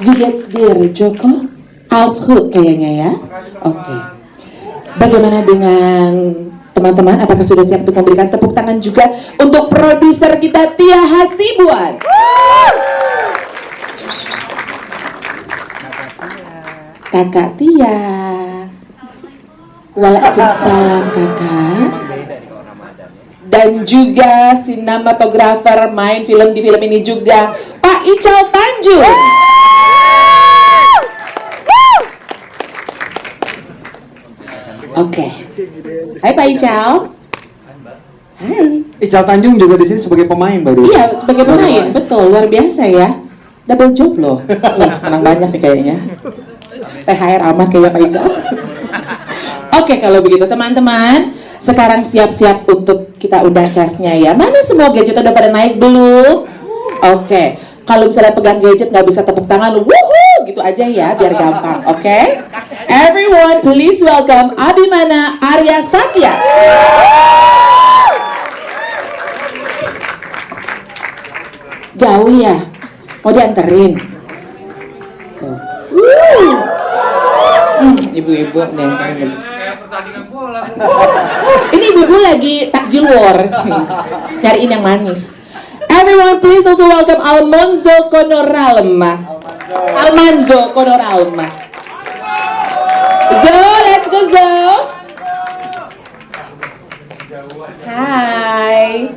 Wie geht's dir, Joko? Alles goed kayaknya ya. Oke. Bagaimana dengan teman-teman? Apakah sudah siap untuk memberikan tepuk tangan juga untuk produser kita Tia Hasibuan? Kakak Tia. Waalaikumsalam kakak. Dan juga sinematografer main film di film ini juga Pak Ical Tanjung. Oke. Hai Pak Ical. Hai. Ical Tanjung juga di sini sebagai pemain baru. Iya, sebagai pemain. Betul, luar biasa ya. Double job loh. Menang banyak nih kayaknya. THR aman kayaknya Pak Ical. Oke, kalau begitu teman-teman, sekarang siap-siap untuk kita undang cast-nya ya. Mana semua gadget udah pada naik belum? Oke. Kalau misalnya pegang gadget nggak bisa tepuk tangan, wuhuu, gitu aja ya, biar gampang, oke? Everyone, please welcome Abimana Arya Satya. Jauh ya? Mau dianterin? Ibu-ibu nih. Kayak pertandingan bola. Ini ibu-ibu lagi takjil war. Nyariin yang manis. Everyone please also welcome Almanzo Konoralma. Almanzo Konoralma. Zo, let's go Zo. Hai.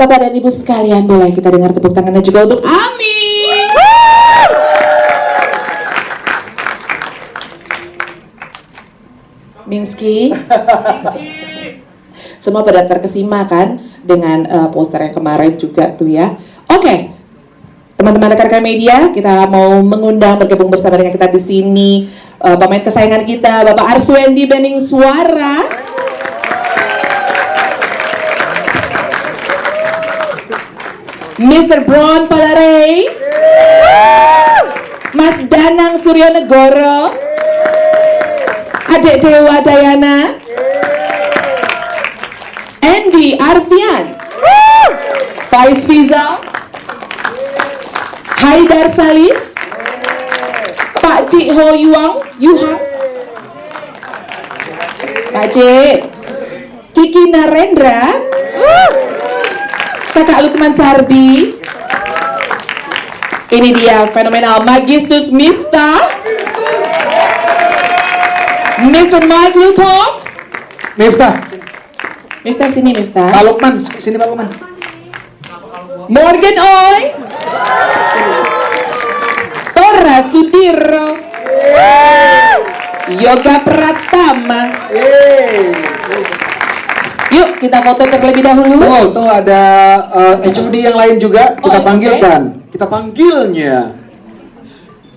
Bapak dan Ibu sekalian, boleh kita dengar tepuk tangannya juga untuk Ami. Minsky. Semua pada terkesima kan dengan poster yang kemarin juga tuh ya. Oke. Teman-teman rekan-rekan media, kita mau mengundang bergabung bersama dengan kita di sini pemain kesayangan kita, Bapak Arswendi Bening Suara. Mr. Bron Palarey. Mas Danang Suryonegoro. Adik Dewa Dayana. Andy Arfian. Faiz Fizal. Haidar Salis. Pak Cik Ho Yuhang. Pak Cik. Kiki Narendra. Kakak Lukman Sardi. Ini dia fenomenal Magistus Miftah. Mr. Mike Wilcock. Miftah. Miftah sini Miftah. Pak Lukman, sini Pak Lukman. Morgan Oy. Tora Sudiro. Yoga Pratama. Yuk kita foto terlebih dahulu. Tuh ada HOD yang lain juga kita panggilkan. Okay. Kita panggilnya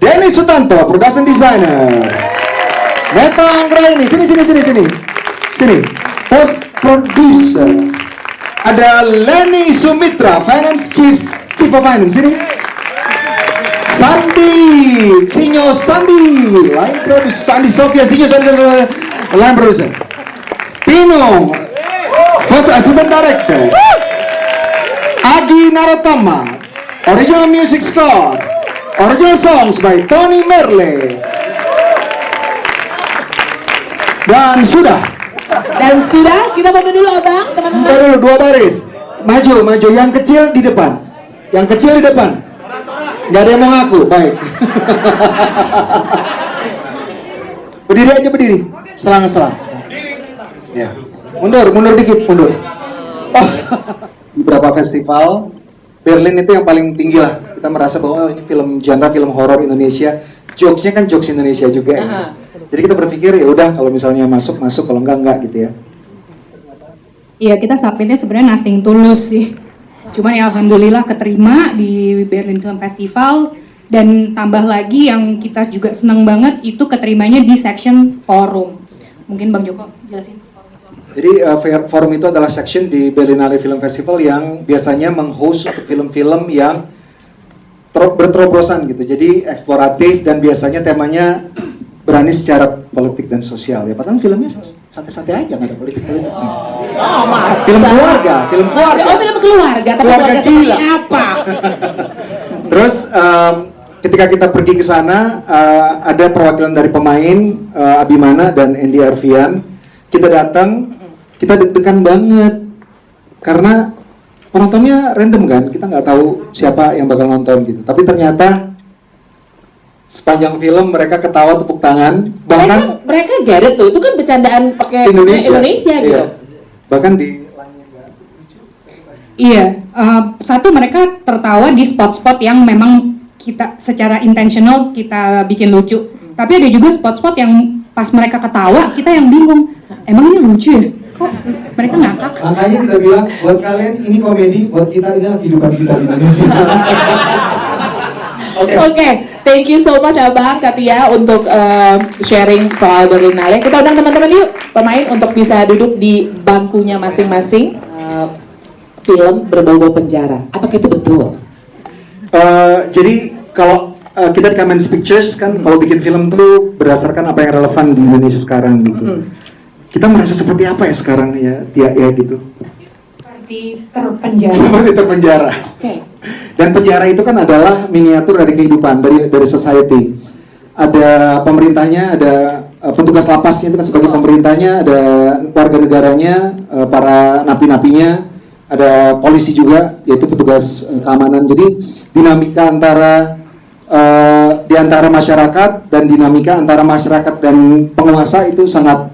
Denny Sutanto, production designer. Meta Anggraini, sini. Post producer. Ada Lenny Sumitra, finance chief of finance, sini. Sandi, line producer, Sandi Sofia, line producer. Pino, first assistant director. Agi Narotama, original music score, original songs by Tony Merle. Dan sudah kita foto dulu abang, teman-teman. Foto dulu 2 baris. Maju, yang kecil di depan. Nggak ada yang mau ngaku, baik. Berdiri. Selang. Ya. Mundur dikit. Oh. Di beberapa festival Berlin itu yang paling tinggi lah. Kita merasa bahwa ini film horor Indonesia. Jokesnya kan jokes Indonesia juga. Ya. Jadi kita berpikir ya udah kalau misalnya masuk, kalau enggak gitu ya. Iya, kita submitnya sebenarnya nothing tulus sih. Cuman ya alhamdulillah keterima di Berlin Film Festival, dan tambah lagi yang kita juga senang banget itu keterimanya di section forum. Mungkin Bang Joko jelasin. Jadi forum itu adalah section di Berlinale Film Festival yang biasanya meng-host untuk film-film yang berterobosan gitu. Jadi eksploratif dan biasanya temanya berani secara politik dan sosial ya. Padahal filmnya santai-santai aja, nggak ada politik-politiknya. Oh, masa? Film keluarga. Oh, film keluarga. Tapi keluarga gila. seperti apa? Terus ketika kita pergi ke sana, ada perwakilan dari pemain, Abimana dan Andy Arfian. Kita datang, kita deg-degan banget karena penontonnya random kan, kita nggak tahu siapa yang bakal nonton gitu. Tapi ternyata sepanjang film mereka ketawa, tepuk tangan, bahkan mereka get it tuh, itu kan bercandaan pakai Indonesia gitu. Iya. Bahkan di Iya, satu mereka tertawa di spot-spot yang memang kita secara intentional kita bikin lucu. Tapi ada juga spot-spot yang pas mereka ketawa kita yang bingung. Emang ini lucu ya? Kok mereka ngakak? Makanya kita bilang buat kalian ini komedi, buat kita ini adalah kehidupan kita di Indonesia. Oke, thank you so much Abang Katia untuk sharing soal Berlinale. Kita undang teman-teman yuk pemain untuk bisa duduk di bangkunya masing-masing. Film berbau-bau penjara, apakah itu betul? Jadi kalau kita di Kamenz Pictures kan kalau bikin film tuh berdasarkan apa yang relevan di Indonesia sekarang gitu. Kita merasa seperti apa ya sekarang ya, Tia ya gitu. Seperti terpenjara. Seperti terpenjara. Okay. Dan penjara itu kan adalah miniatur dari kehidupan, dari society. Ada pemerintahnya, ada petugas lapasnya itu kan sebagai pemerintahnya, ada warga negaranya, para napi-napinya, ada polisi juga, yaitu petugas keamanan. Jadi dinamika antara di antara masyarakat dan dinamika antara masyarakat dan penguasa itu sangat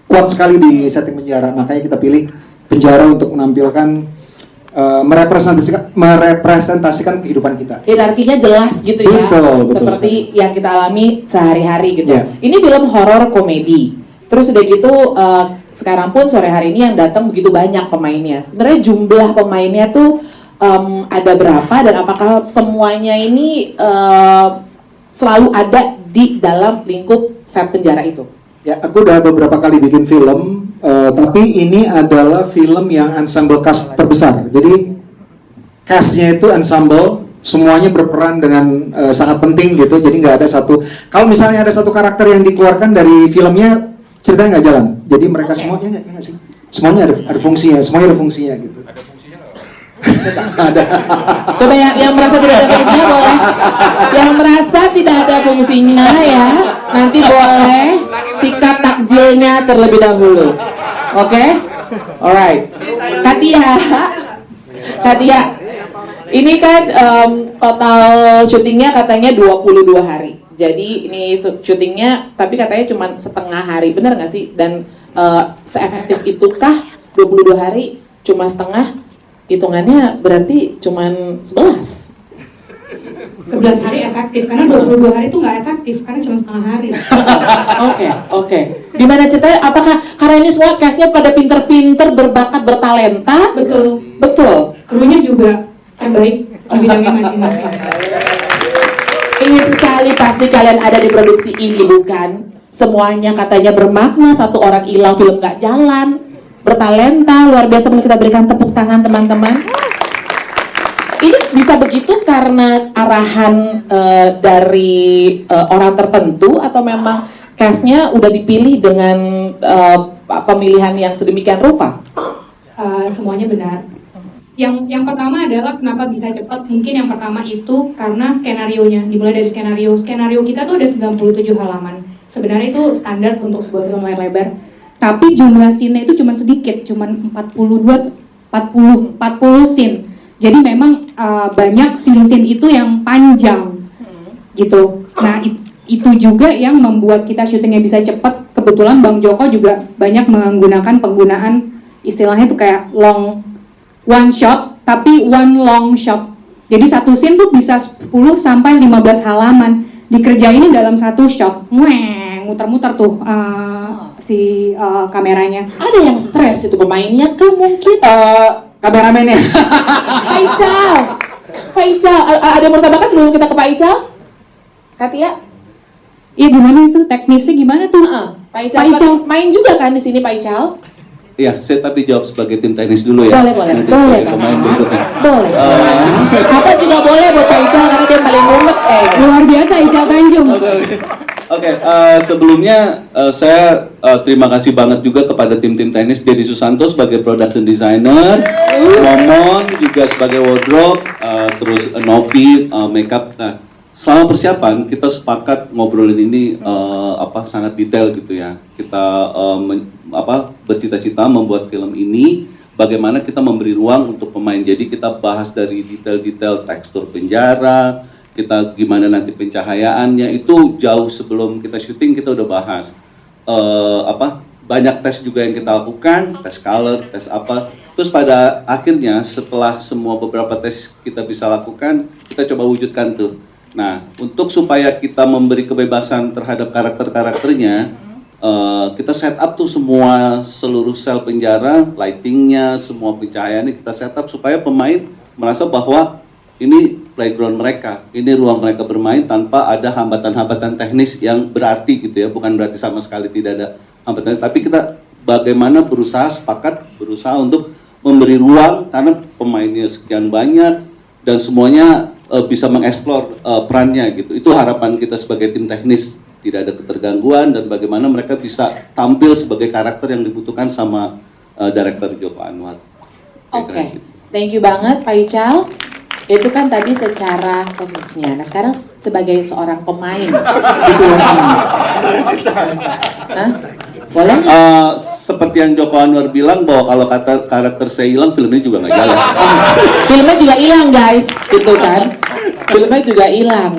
kuat sekali di setting penjara. Makanya kita pilih penjara untuk menampilkan merepresentasikan kehidupan kita. Hierarkinya jelas gitu ya, Betul seperti yang kita alami sehari-hari gitu. Yeah. Ini film horor komedi. Terus udah gitu sekarang pun sore hari ini yang datang begitu banyak pemainnya. Sebenarnya jumlah pemainnya tuh ada berapa dan apakah semuanya ini selalu ada di dalam lingkup set penjara itu? Ya, aku udah beberapa kali bikin film, tapi ini adalah film yang ensemble cast terbesar. Jadi castnya itu ensemble, semuanya berperan dengan sangat penting gitu. Jadi nggak ada satu. Kalau misalnya ada satu karakter yang dikeluarkan dari filmnya, ceritanya nggak jalan. Jadi mereka semuanya nggak sih? Semuanya ada fungsinya, semuanya ada fungsinya gitu. Ada fungsinya nggak? Ada. Coba yang merasa tidak ada fungsinya boleh. Yang merasa tidak ada fungsinya ya, nanti boleh sikat takjilnya terlebih dahulu. Oke? Alright. Katia, ini kan total syutingnya katanya 22 hari. Jadi ini syutingnya, tapi katanya cuma setengah hari, benar nggak sih? Dan seefektif itukah 22 hari cuma setengah? Hitungannya berarti cuma 11 hari efektif, karena 22 hari itu nggak efektif, karena cuma setengah hari. Oke. Gimana ceritanya? Apakah karena ini semua cast-nya pada pinter-pinter, berbakat, bertalenta? Betul. Krunya juga terbaik di bidangnya masing-masing. Ingin sekali pasti kalian ada di produksi ini, bukan? Semuanya katanya bermakna, satu orang hilang film gak jalan, bertalenta, luar biasa. Boleh kita berikan tepuk tangan teman-teman. Ini bisa begitu karena arahan dari orang tertentu atau memang cast-nya udah dipilih dengan pemilihan yang sedemikian rupa? Semuanya benar. Yang pertama adalah kenapa bisa cepat, mungkin yang pertama itu karena skenarionya, dimulai dari skenario kita tuh ada 97 halaman. Sebenarnya itu standar untuk sebuah film layar lebar, tapi jumlah scene-nya itu cuma sedikit, cuma 40 scene. Jadi memang banyak scene-scene itu yang panjang gitu. Nah itu juga yang membuat kita syutingnya bisa cepat. Kebetulan Bang Joko juga banyak menggunakan penggunaan istilahnya itu kayak one shot, tapi one long shot. Jadi satu scene tuh bisa 10 sampai 15 halaman. Dikerjain dalam satu shot. Muter-muter tuh si kameranya. Ada yang stres itu pemainnya ke mungkin? Kameramennya. Pak Ical, ada yang mau tambahkan sebelum kita ke Pak Ical? Katia? Iya, gimana itu teknisnya gimana tuh? Pak Ical main juga kan di sini Pak Ical? Iya, saya tadi jawab sebagai tim teknis dulu ya. Boleh, Nanti boleh sebagai pemain kan? berikutnya. Boleh. Apa juga boleh buat Pak Ical karena dia paling mumet Luar biasa Ical Tanjung. Oke, sebelumnya saya terima kasih banget juga kepada tim-tim teknis Dedi Susanto sebagai production designer, Momon juga sebagai wardrobe, terus Novi makeup. Nah, selama persiapan kita sepakat ngobrolin ini sangat detail gitu ya. Kita bercita-cita membuat film ini, bagaimana kita memberi ruang untuk pemain. Jadi kita bahas dari detail-detail tekstur penjara, kita gimana nanti pencahayaannya, itu jauh sebelum kita syuting kita udah bahas. Banyak tes juga yang kita lakukan, tes color, tes apa. Terus pada akhirnya setelah semua beberapa tes kita bisa lakukan, kita coba wujudkan tuh. Nah, untuk supaya kita memberi kebebasan terhadap karakter-karakternya, kita set up tuh seluruh sel penjara, lightingnya, semua pencahayaannya kita set up supaya pemain merasa bahwa ini playground mereka, ini ruang mereka bermain tanpa ada hambatan-hambatan teknis yang berarti gitu ya, bukan berarti sama sekali tidak ada hambatan, tapi kita bagaimana berusaha untuk memberi ruang karena pemainnya sekian banyak dan semuanya bisa mengeksplor perannya gitu. Itu harapan kita sebagai tim teknis, tidak ada ketergangguan dan bagaimana mereka bisa tampil sebagai karakter yang dibutuhkan sama director Joko Anwar. Oke, thank you banget Pak Ical. Itu kan tadi secara teknisnya. Nah sekarang sebagai seorang pemain di film ini, boleh? Seperti yang Joko Anwar bilang bahwa kalau kata karakter saya hilang, filmnya juga nggak jalan. Filmnya juga hilang guys, gitu kan? Filmnya juga hilang.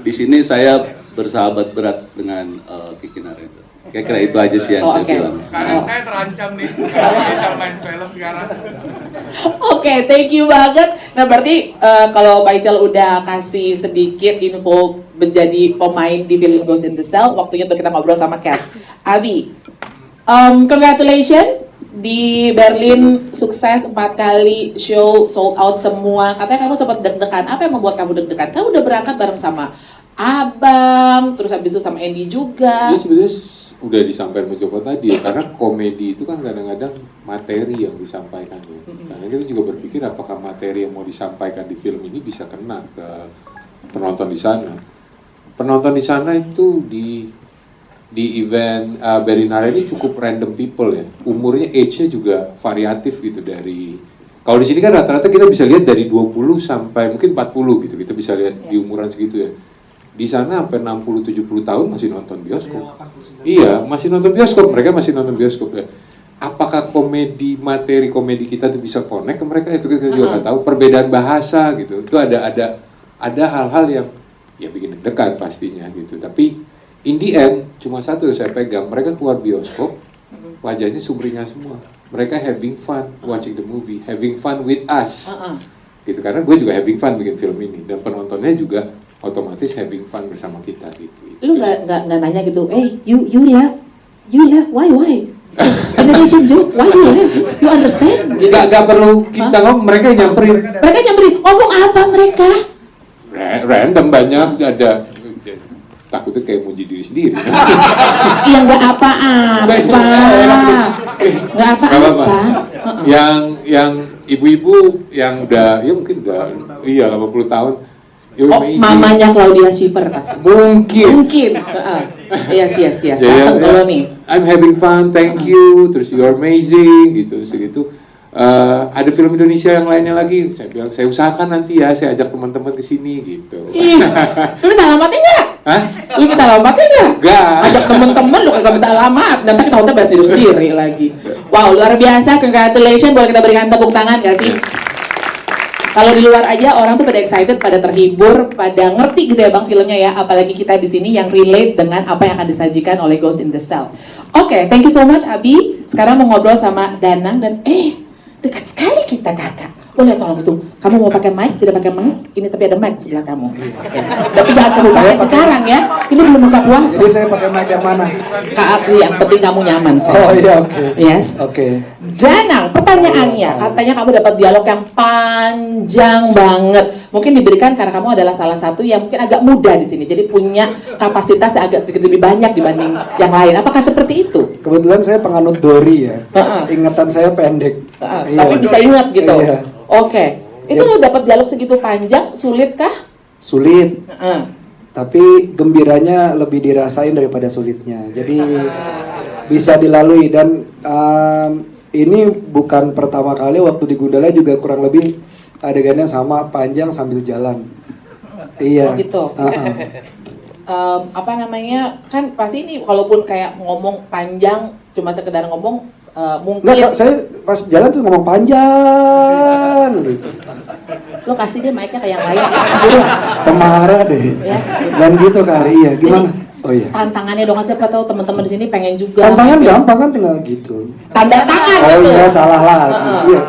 Di sini saya bersahabat berat dengan Kiki Narendra. Kira-kira itu aja sih yang saya bilang. Karena saya terancam nih, terancam main film sekarang. Oke, thank you banget. Nah berarti kalau Pak Ical udah kasih sedikit info menjadi pemain di film Ghost in the Shell, waktunya untuk kita ngobrol sama cast. Abi, congratulations di Berlin, sukses 4 kali show, sold out semua. Katanya kamu sempat deg-degan. Apa yang membuat kamu deg-degan? Kamu udah berangkat bareng sama Abang, terus habis itu sama Andy juga. Ya sebenarnya udah disampaikan sama Joko tadi ya, karena komedi itu kan kadang-kadang materi yang disampaikan ya. Karena kita juga berpikir apakah materi yang mau disampaikan di film ini bisa kena ke penonton di sana. Penonton di sana itu di event Berlinale ini cukup random people ya. Umurnya, age-nya juga variatif gitu, dari kalau di sini kan rata-rata kita bisa lihat dari 20 sampai mungkin 40 gitu. Kita bisa lihat di umuran segitu ya. Di sana sampai 60-70 tahun masih nonton bioskop. Iya, masih nonton bioskop. Mereka masih nonton bioskop ya. Apakah materi komedi kita tuh bisa connect ke mereka? Itu kita juga nggak tahu. Perbedaan bahasa gitu. Itu ada hal-hal yang ya bikin deg-degan pastinya gitu. Tapi in the end cuma satu yang saya pegang. Mereka keluar bioskop, wajahnya sumringah semua. Mereka having fun watching the movie, having fun with us. Gitu, karena gue juga having fun bikin film ini dan penontonnya juga otomatis having fun bersama kita gitu. Lu nggak nanya gitu, you laugh, why? Indonesian joke, why you laugh? You understand? Gitu. Gak perlu kita ngomong, mereka yang nyamperin. Mereka nyamperin, ngomong apa mereka? Random banyak, ada takutnya kayak muji diri sendiri. Iya nggak apa-apa, nggak apa-apa. Yang ibu-ibu yang udah, ya mungkin udah, 80 tahun. Mamanya Claudia Schiffer pasti. Mungkin. Yes. Kalau nih. I'm having fun, thank you. Terus you're amazing, gitu, segitu. Ada film Indonesia yang lainnya lagi. Saya bilang, saya usahakan nanti ya, saya ajak teman-teman ke sini, gitu. Lu minta alamatnya nggak? Hah? Lu minta alamatnya nggak? Nggak. Ajak temen-temen lu kagak minta alamat. Nanti kita bahas diri sendiri lagi. Wow, luar biasa. Congratulations. Boleh kita berikan tepuk tangan nggak sih? Kalau di luar aja orang tuh pada excited, pada terhibur, pada ngerti gitu ya bang filmnya ya. Apalagi kita di sini yang relate dengan apa yang akan disajikan oleh Ghost in the Shell. Oke, thank you so much Abi. Sekarang mau ngobrol sama Danang dan dekat sekali kita kakak. Boleh tolong itu, kamu mau pakai mic, tidak pakai mic? Ini tapi ada mic sebelah kamu. Oke. Tapi jangan kamu pakai sekarang ya. Ini belum buka puasa. Jadi saya pakai mic yang mana? Yang penting kamu nyaman. Oh iya, oke. Yes. Oke. Danang, pertanyaannya, katanya kamu dapat dialog yang panjang banget. Mungkin diberikan karena kamu adalah salah satu yang mungkin agak muda di sini, jadi punya kapasitas yang agak sedikit lebih banyak dibanding yang lain. Apakah seperti itu? Kebetulan saya penganut Dori ya. Ingatan saya pendek. Iya. Tapi bisa ingat gitu. Iya. Oke. Itu lo dapat dialog segitu panjang, sulit kah? Sulit. Tapi gembiranya lebih dirasain daripada sulitnya. Jadi bisa dilalui dan ini bukan pertama kali, waktu di Gundala juga kurang lebih adegannya sama, panjang sambil jalan. Iya. Oh gitu. Apa namanya, kan pasti ini walaupun kayak ngomong panjang cuma sekedar ngomong mungkin Nggak, saya pas jalan tuh ngomong panjang gitu. lo kasih dia mic-nya ke yang lain. Pemarah deh. Ya. Dan gitu Kak Ari, iya. Gimana? Oh iya. Tantangannya dong, siapa tahu teman-teman di sini pengen juga. Tantangan main film. gampang kan, tinggal gitu. Tanda tangan Oh gitu. iya, salah lagi. Iya.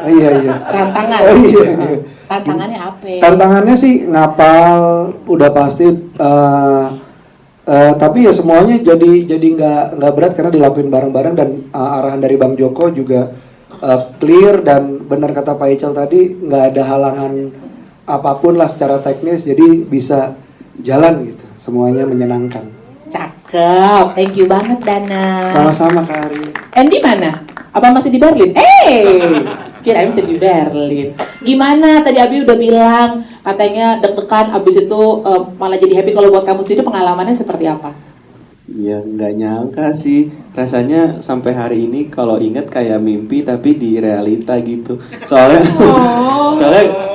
Iya, iya. Rantangan. Oh iya, iya. Tantangannya apa? Tantangannya sih ngapal udah pasti, tapi ya semuanya jadi nggak berat karena dilakuin bareng-bareng, dan arahan dari Bang Joko juga clear, dan benar kata Pak Ical tadi, nggak ada halangan apapun lah secara teknis, jadi bisa jalan gitu, semuanya menyenangkan. Cakep, thank you banget Dana. Sama-sama Kak Ari. Andy mana? Apa masih di Berlin? Kirain masih di Berlin. Gimana? Tadi Abi udah bilang katanya deg-degan, abis itu malah jadi happy. Kalau buat kamu sendiri pengalamannya seperti apa? Ya nggak nyangka sih, rasanya sampai hari ini kalau ingat kayak mimpi tapi di realita gitu. Soalnya soalnya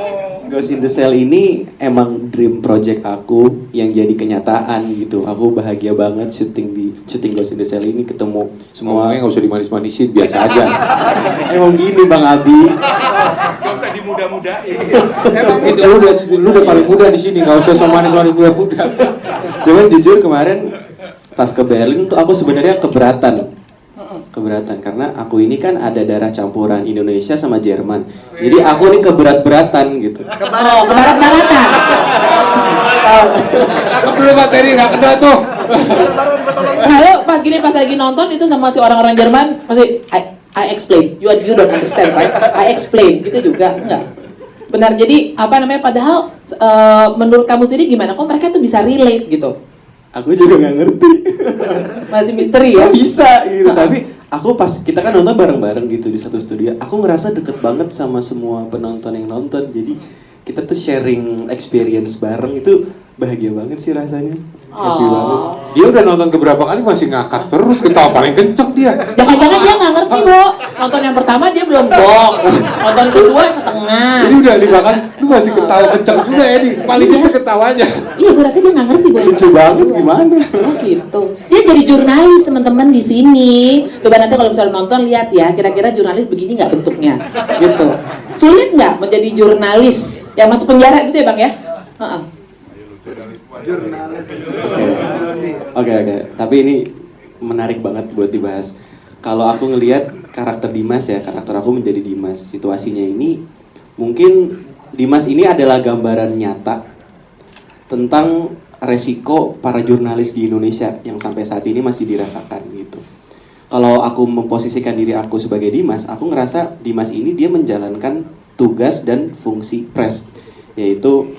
Ghost in the Shell ini emang dream project aku yang jadi kenyataan gitu. Aku bahagia banget syuting Ghost in the Shell ini, ketemu semua. Ngomongnya nggak usah dimanis-manisin, biasa aja. Emang gini Bang Abi. Gak usah dimudah-mudahin. Itu lu udah paling muda di sini, nggak usah sama manis-manis muda-muda. Cuman jujur kemarin pas ke Berlin tuh aku sebenarnya keberatan karena aku ini kan ada darah campuran Indonesia sama Jerman, jadi aku nih keberat-beratan gitu. Kebarat-baratan. Cakep dulu materi, nggak kena tuh. Kalau pas lagi nonton itu sama si orang-orang Jerman pasti I explain, you don't understand right? I explain, gitu juga enggak? Benar, jadi apa namanya, padahal menurut kamu sendiri gimana? Kok mereka tuh bisa relate gitu? Aku juga nggak ngerti. Masih misteri ya? Kok bisa gitu, tapi aku pas kita kan nonton bareng-bareng gitu di satu studio, aku ngerasa deket banget sama semua penonton yang nonton, jadi kita tuh sharing experience bareng, itu bahagia banget sih rasanya. Happy banget. Dia udah nonton keberapa kali masih ngakak terus, ketawa paling kencok dia. Jangan-jangan dia nggak ngerti, Bo. Nonton yang pertama dia belum gong, nonton kedua setengah. Jadi udah dimakan, lu masih ketawa kencok juga ya, di paling kencok ketawanya. Iya, berarti dia nggak ngerti, Bo. Lucu banget gimana? Oh gitu. Dia jadi jurnalis teman-teman di sini. Coba nanti kalau misalnya nonton lihat ya, kira-kira jurnalis begini nggak bentuknya, gitu. Sulit nggak menjadi jurnalis yang masuk penjara gitu ya, Bang ya? Oke. Tapi ini menarik banget buat dibahas. Kalau aku ngelihat karakter Dimas ya, karakter aku menjadi Dimas. Situasinya ini, mungkin Dimas ini adalah gambaran nyata tentang resiko para jurnalis di Indonesia yang sampai saat ini masih dirasakan gitu. Kalau aku memposisikan diri aku sebagai Dimas, aku ngerasa Dimas ini dia menjalankan tugas dan fungsi press, yaitu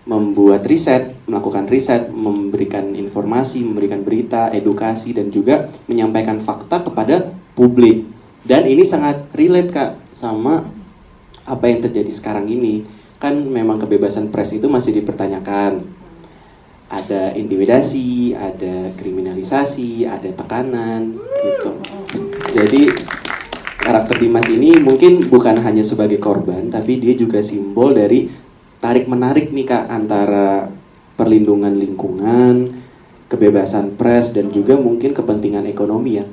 membuat riset, melakukan riset, memberikan informasi, memberikan berita, edukasi, dan juga menyampaikan fakta kepada publik. Dan ini sangat relate Kak sama apa yang terjadi sekarang ini. Kan memang kebebasan pers itu masih dipertanyakan. Ada intimidasi, ada kriminalisasi, ada tekanan gitu. Jadi karakter Dimas ini mungkin bukan hanya sebagai korban, tapi dia juga simbol dari tarik-menarik nih Kak antara perlindungan lingkungan, kebebasan pers, dan juga mungkin kepentingan ekonomi ya.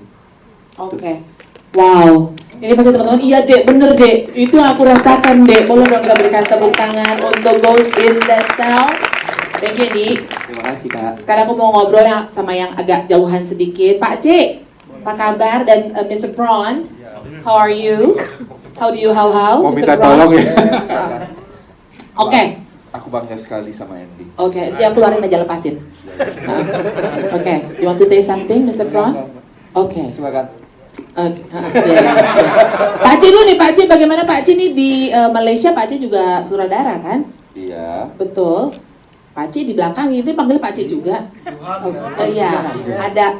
Oke. Wow. Ini pasti teman-teman, iya Dek, bener Dek. Itu yang aku rasakan Dek. Boleh dong kita berikan tepuk tangan untuk Ghost in the Shell. Thank you Dik. Terima kasih Kak. Sekarang aku mau ngobrol sama yang agak jauhan sedikit. Pak C, apa kabar? Dan Mr. Braun, how are you? How do you how? Mau Mr. minta Braun? tolong ya. Oke. Aku bangga sekali sama Andy. Oke, dia keluarin aja, lepasin. Oke, you want to say something, Mr. Braun? Oke. Silakan. Oke. Pak Ci dulu nih, Pak Ci, bagaimana Pak Ci nih di Malaysia? Pak Ci juga sutradara kan? Iya. Betul. Pak Ci di belakang ini panggil Pak Ci juga. Iya, ada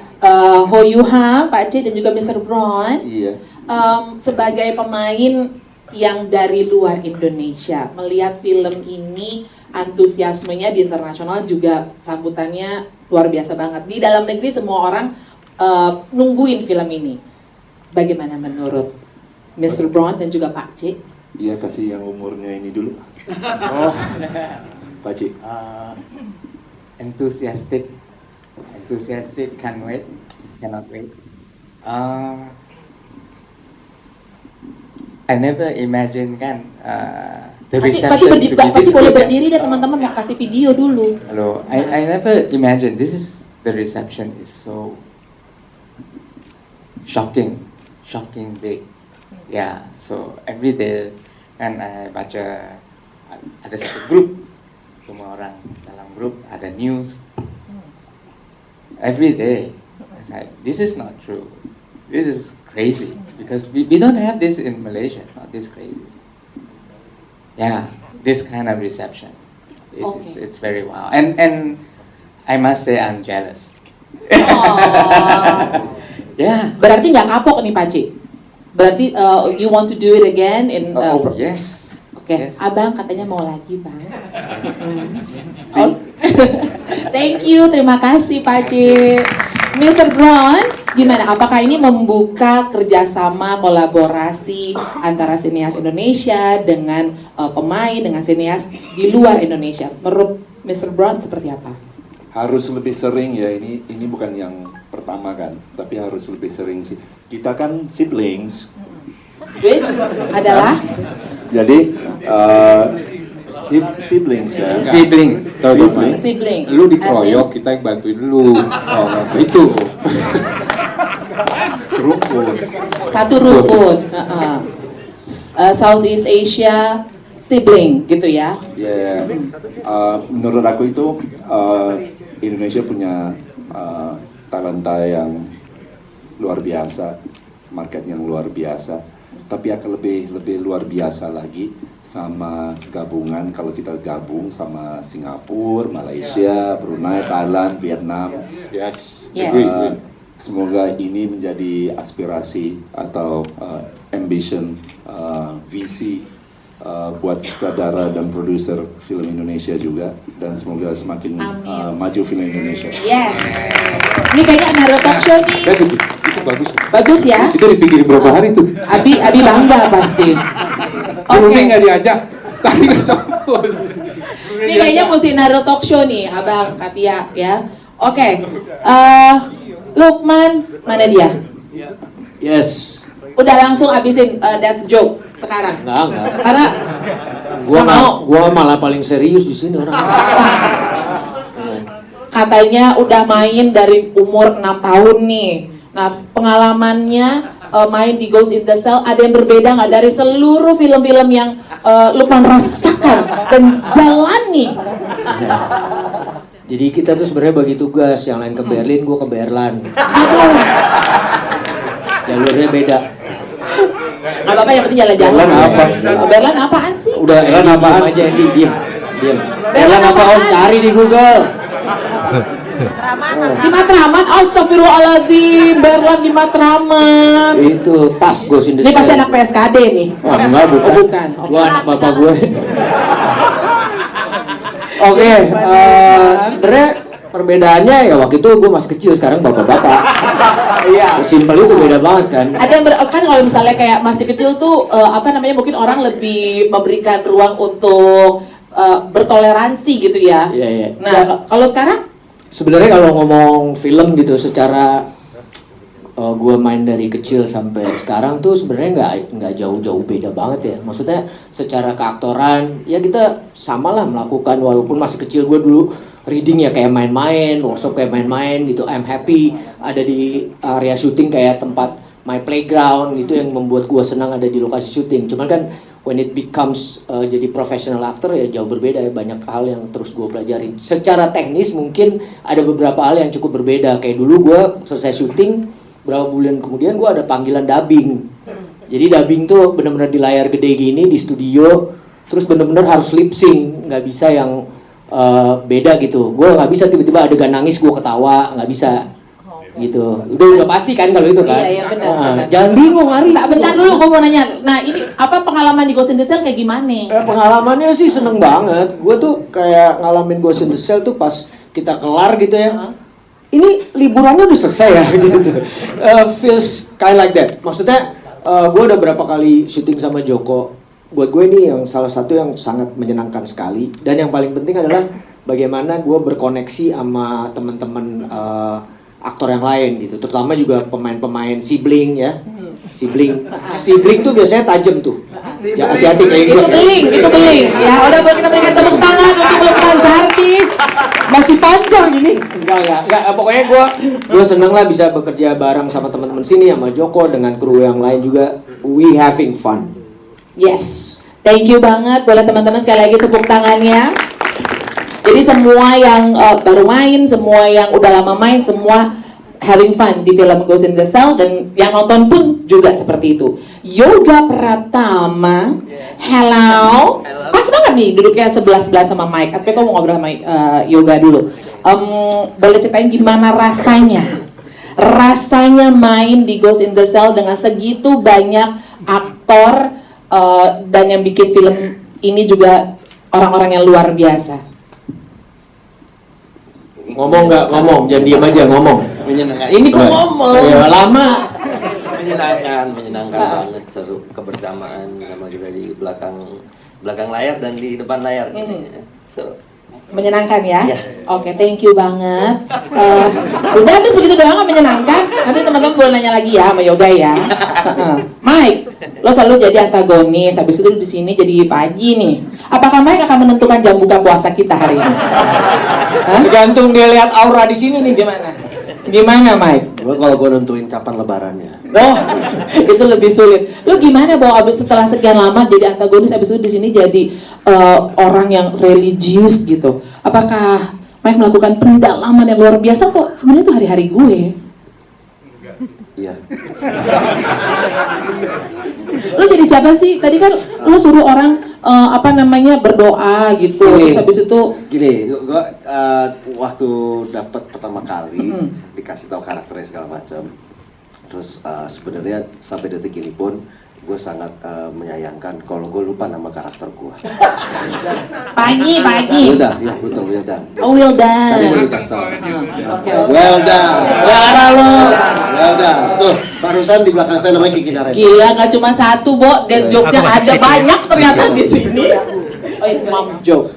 Ho Yuha, Pak Ci dan juga Mr. Braun. Iya. Sebagai pemain yang dari luar Indonesia, melihat film ini, antusiasmenya di internasional juga sambutannya luar biasa banget. Di dalam negeri semua orang nungguin film ini. Bagaimana menurut Mr. Brown dan juga Pak C. Iya, kasih yang umurnya ini dulu. Oh, Pak Ci. Enthusiastic, cannot wait. I never imagine kan the reception to be this boleh good. berdiri dan teman-teman mau kasih video dulu. Hello, I never imagine the reception is so shocking big. Yeah, so every day kan baca ada satu grup, semua orang dalam grup ada news. Every day, it's like this is not true. This is crazy because we don't have this in Malaysia. Not this crazy. Yeah, this kind of reception. It's very wow. And I must say I'm jealous. Yeah. Berarti nggak kapok nih Pak C. Berarti you want to do it again in Yes. Oke, Yes. Abang katanya mau lagi, Bang. Oh. Thank you, terima kasih Pak C. Mr. Brown, gimana? Apakah ini membuka kerjasama kolaborasi antara sinias Indonesia dengan pemain, dengan sinias di luar Indonesia? Menurut Mr. Brown seperti apa? Harus lebih sering ya, ini bukan yang pertama kan, tapi harus lebih sering sih. Kita kan siblings. Which adalah? Jadi siblings kan. Sibling. Sibling. Lu dikeroyok, kita yang bantuin lu. Itu. Seruput. Satu rukun. Southeast Asia sibling gitu ya. Ya, menurut aku itu Indonesia punya talenta yang luar biasa, market yang luar biasa, tapi akan lebih luar biasa lagi sama gabungan kalau kita gabung sama Singapura, Malaysia, Brunei, Thailand, Vietnam. Yes. Semoga ini menjadi aspirasi atau ambition, visi buat sutradara dan produser film Indonesia juga, dan semoga semakin maju film Indonesia. Yes. Ini kayaknya Naruto Talk Show nih. Itu bagus. Bagus ya. Itu dipikirin berapa hari tuh? Abi bangga pasti. Oke. Nggak diajak. Tadi nggak sambut. Ini kayaknya mesti Naruto Talk Show nih, Abang Katia ya. Oke. Lukman, mana dia? Yes. Udah langsung abisin that's joke sekarang. Enggak. Karena Gua malah paling serius di sini orang. Katanya udah main dari umur 6 tahun nih. Nah, pengalamannya main di Ghost in the Shell ada yang berbeda nggak dari seluruh film-film yang Lukman rasakan dan jalani? Jadi kita tuh sebenarnya bagi tugas, yang lain ke Berlin, gua ke Berlan. Jalurnya beda. Nggak apa-apa, yang penting jalan-jalan. Berlan apa? Berlan apaan sih? Udah, Berlan apaan aja, diem. Berlan apa om? Cari di Google. Di Matraman, astagfirullahaladzim, Berlan di Matraman. Itu pas Ghost in the Shell. Ini pasti anak PSKD nih. Wah, enggak, bukan. Bukan. Gua anak bapak gue. Oke, sebenarnya perbedaannya ya waktu itu gue masih kecil, sekarang bapak-bapak. Iya. Simpel itu beda banget kan. Ada yang kan kalau misalnya kayak masih kecil tuh mungkin orang lebih memberikan ruang untuk bertoleransi gitu ya. Iya. Nah, kalau sekarang Sebenarnya kalau ngomong film gitu secara gue main dari kecil sampai sekarang tuh sebenarnya nggak jauh-jauh beda banget ya. Maksudnya secara keaktoran ya kita sama lah melakukan, walaupun masih kecil gue dulu reading ya kayak main-main, workshop kayak main-main gitu. I'm happy ada di area syuting kayak tempat my playground gitu yang membuat gue senang ada di lokasi syuting. Cuman kan when it becomes jadi professional actor ya jauh berbeda ya, banyak hal yang terus gue pelajarin. Secara teknis mungkin ada beberapa hal yang cukup berbeda. Kayak dulu gue selesai syuting berapa bulan kemudian gue ada panggilan dubbing. Jadi dubbing tuh benar-benar di layar gede gini di studio, terus benar-benar harus lip sync, nggak bisa yang beda gitu. Gue nggak bisa tiba-tiba adegan nangis gue ketawa, nggak bisa gitu. Udah pasti kan kalau itu kan. Iya benar. Jangan bingung Ari. Bentar dulu gue mau nanya. Nah ini apa pengalaman di Ghost in the Shell kayak gimana? Pengalamannya sih seneng banget. Gue tuh kayak ngalamin Ghost in the Shell tuh pas kita kelar gitu ya. Ini liburannya udah selesai ya gitu. Feels kind like that. Maksudnya gue udah berapa kali syuting sama Joko. Buat gue ini yang salah satu yang sangat menyenangkan sekali. Dan yang paling penting adalah bagaimana gue berkoneksi sama teman-teman aktor yang lain gitu. Terutama juga pemain-pemain sibling ya. Sibling tuh biasanya tajam tuh. Ya hati-hati kayak Itu beling. Ya udah boleh kita berikan tepuk tangan untuk Lukman Sarti. Masih panjang ini. Enggak. Pokoknya gue seneng lah bisa bekerja bareng sama teman-teman sini, sama Joko, dengan kru yang lain juga. We having fun. Yes, thank you banget. Boleh teman-teman sekali lagi tepuk tangannya. Jadi semua yang baru main, semua yang udah lama main, semua having fun di film Ghost in the Shell, dan yang nonton pun juga seperti itu. Yoga Pratama, hello. Pas banget nih duduknya sebelah-sebelah sama Mike. Tapi kok mau ngobrol sama Yoga dulu. Boleh ceritain gimana rasanya main di Ghost in the Shell dengan segitu banyak aktor, dan yang bikin film ini juga orang-orang yang luar biasa. Ngomong nggak ngomong, jangan diam aja ngomong. Menyenangkan. Ini kok ngomong? Ya, lama. Menyenangkan banget, seru kebersamaan sama juga di belakang layar dan di depan layar. Seru. Menyenangkan ya? Iya. Oke, thank you banget. Udah habis begitu doang nggak menyenangkan? Nanti teman-teman boleh nanya lagi ya sama Yoga ya. Mike, lo selalu jadi antagonis, habis itu di sini jadi Pak Haji nih. Apakah Mike akan menentukan jam buka puasa kita hari ini? Tergantung dia lihat aura di sini nih gimana. Gimana Mike? Kalau gue nentuin kapan lebarannya. Oh, itu lebih sulit. Lu gimana Bang abis setelah sekian lama jadi antagonis, habis itu di sini jadi orang yang religius gitu. Apakah Mike melakukan pendalaman yang luar biasa atau sebenarnya itu hari-hari gue? Iya. Lu jadi siapa sih? Tadi kan lu suruh orang berdoa gitu. Terus habis itu gini, gue waktu dapat pertama kali dikasih tahu karakternya segala macam. Terus sebenarnya sampai detik ini pun gue sangat menyayangkan kalau gue lupa nama karakter gue. Pagi. Wildan, ya betul Wildan. Oh Wildan. Tadi gue dikasih tahu. Oke. Wildan. Suara lo. Wildan. Tuh, barusan di belakang saya namanya Kiki Naren. Gila, nggak cuma satu, Bo. Dan jokesnya ada banyak ternyata di sini. Oh, itu mom's joke.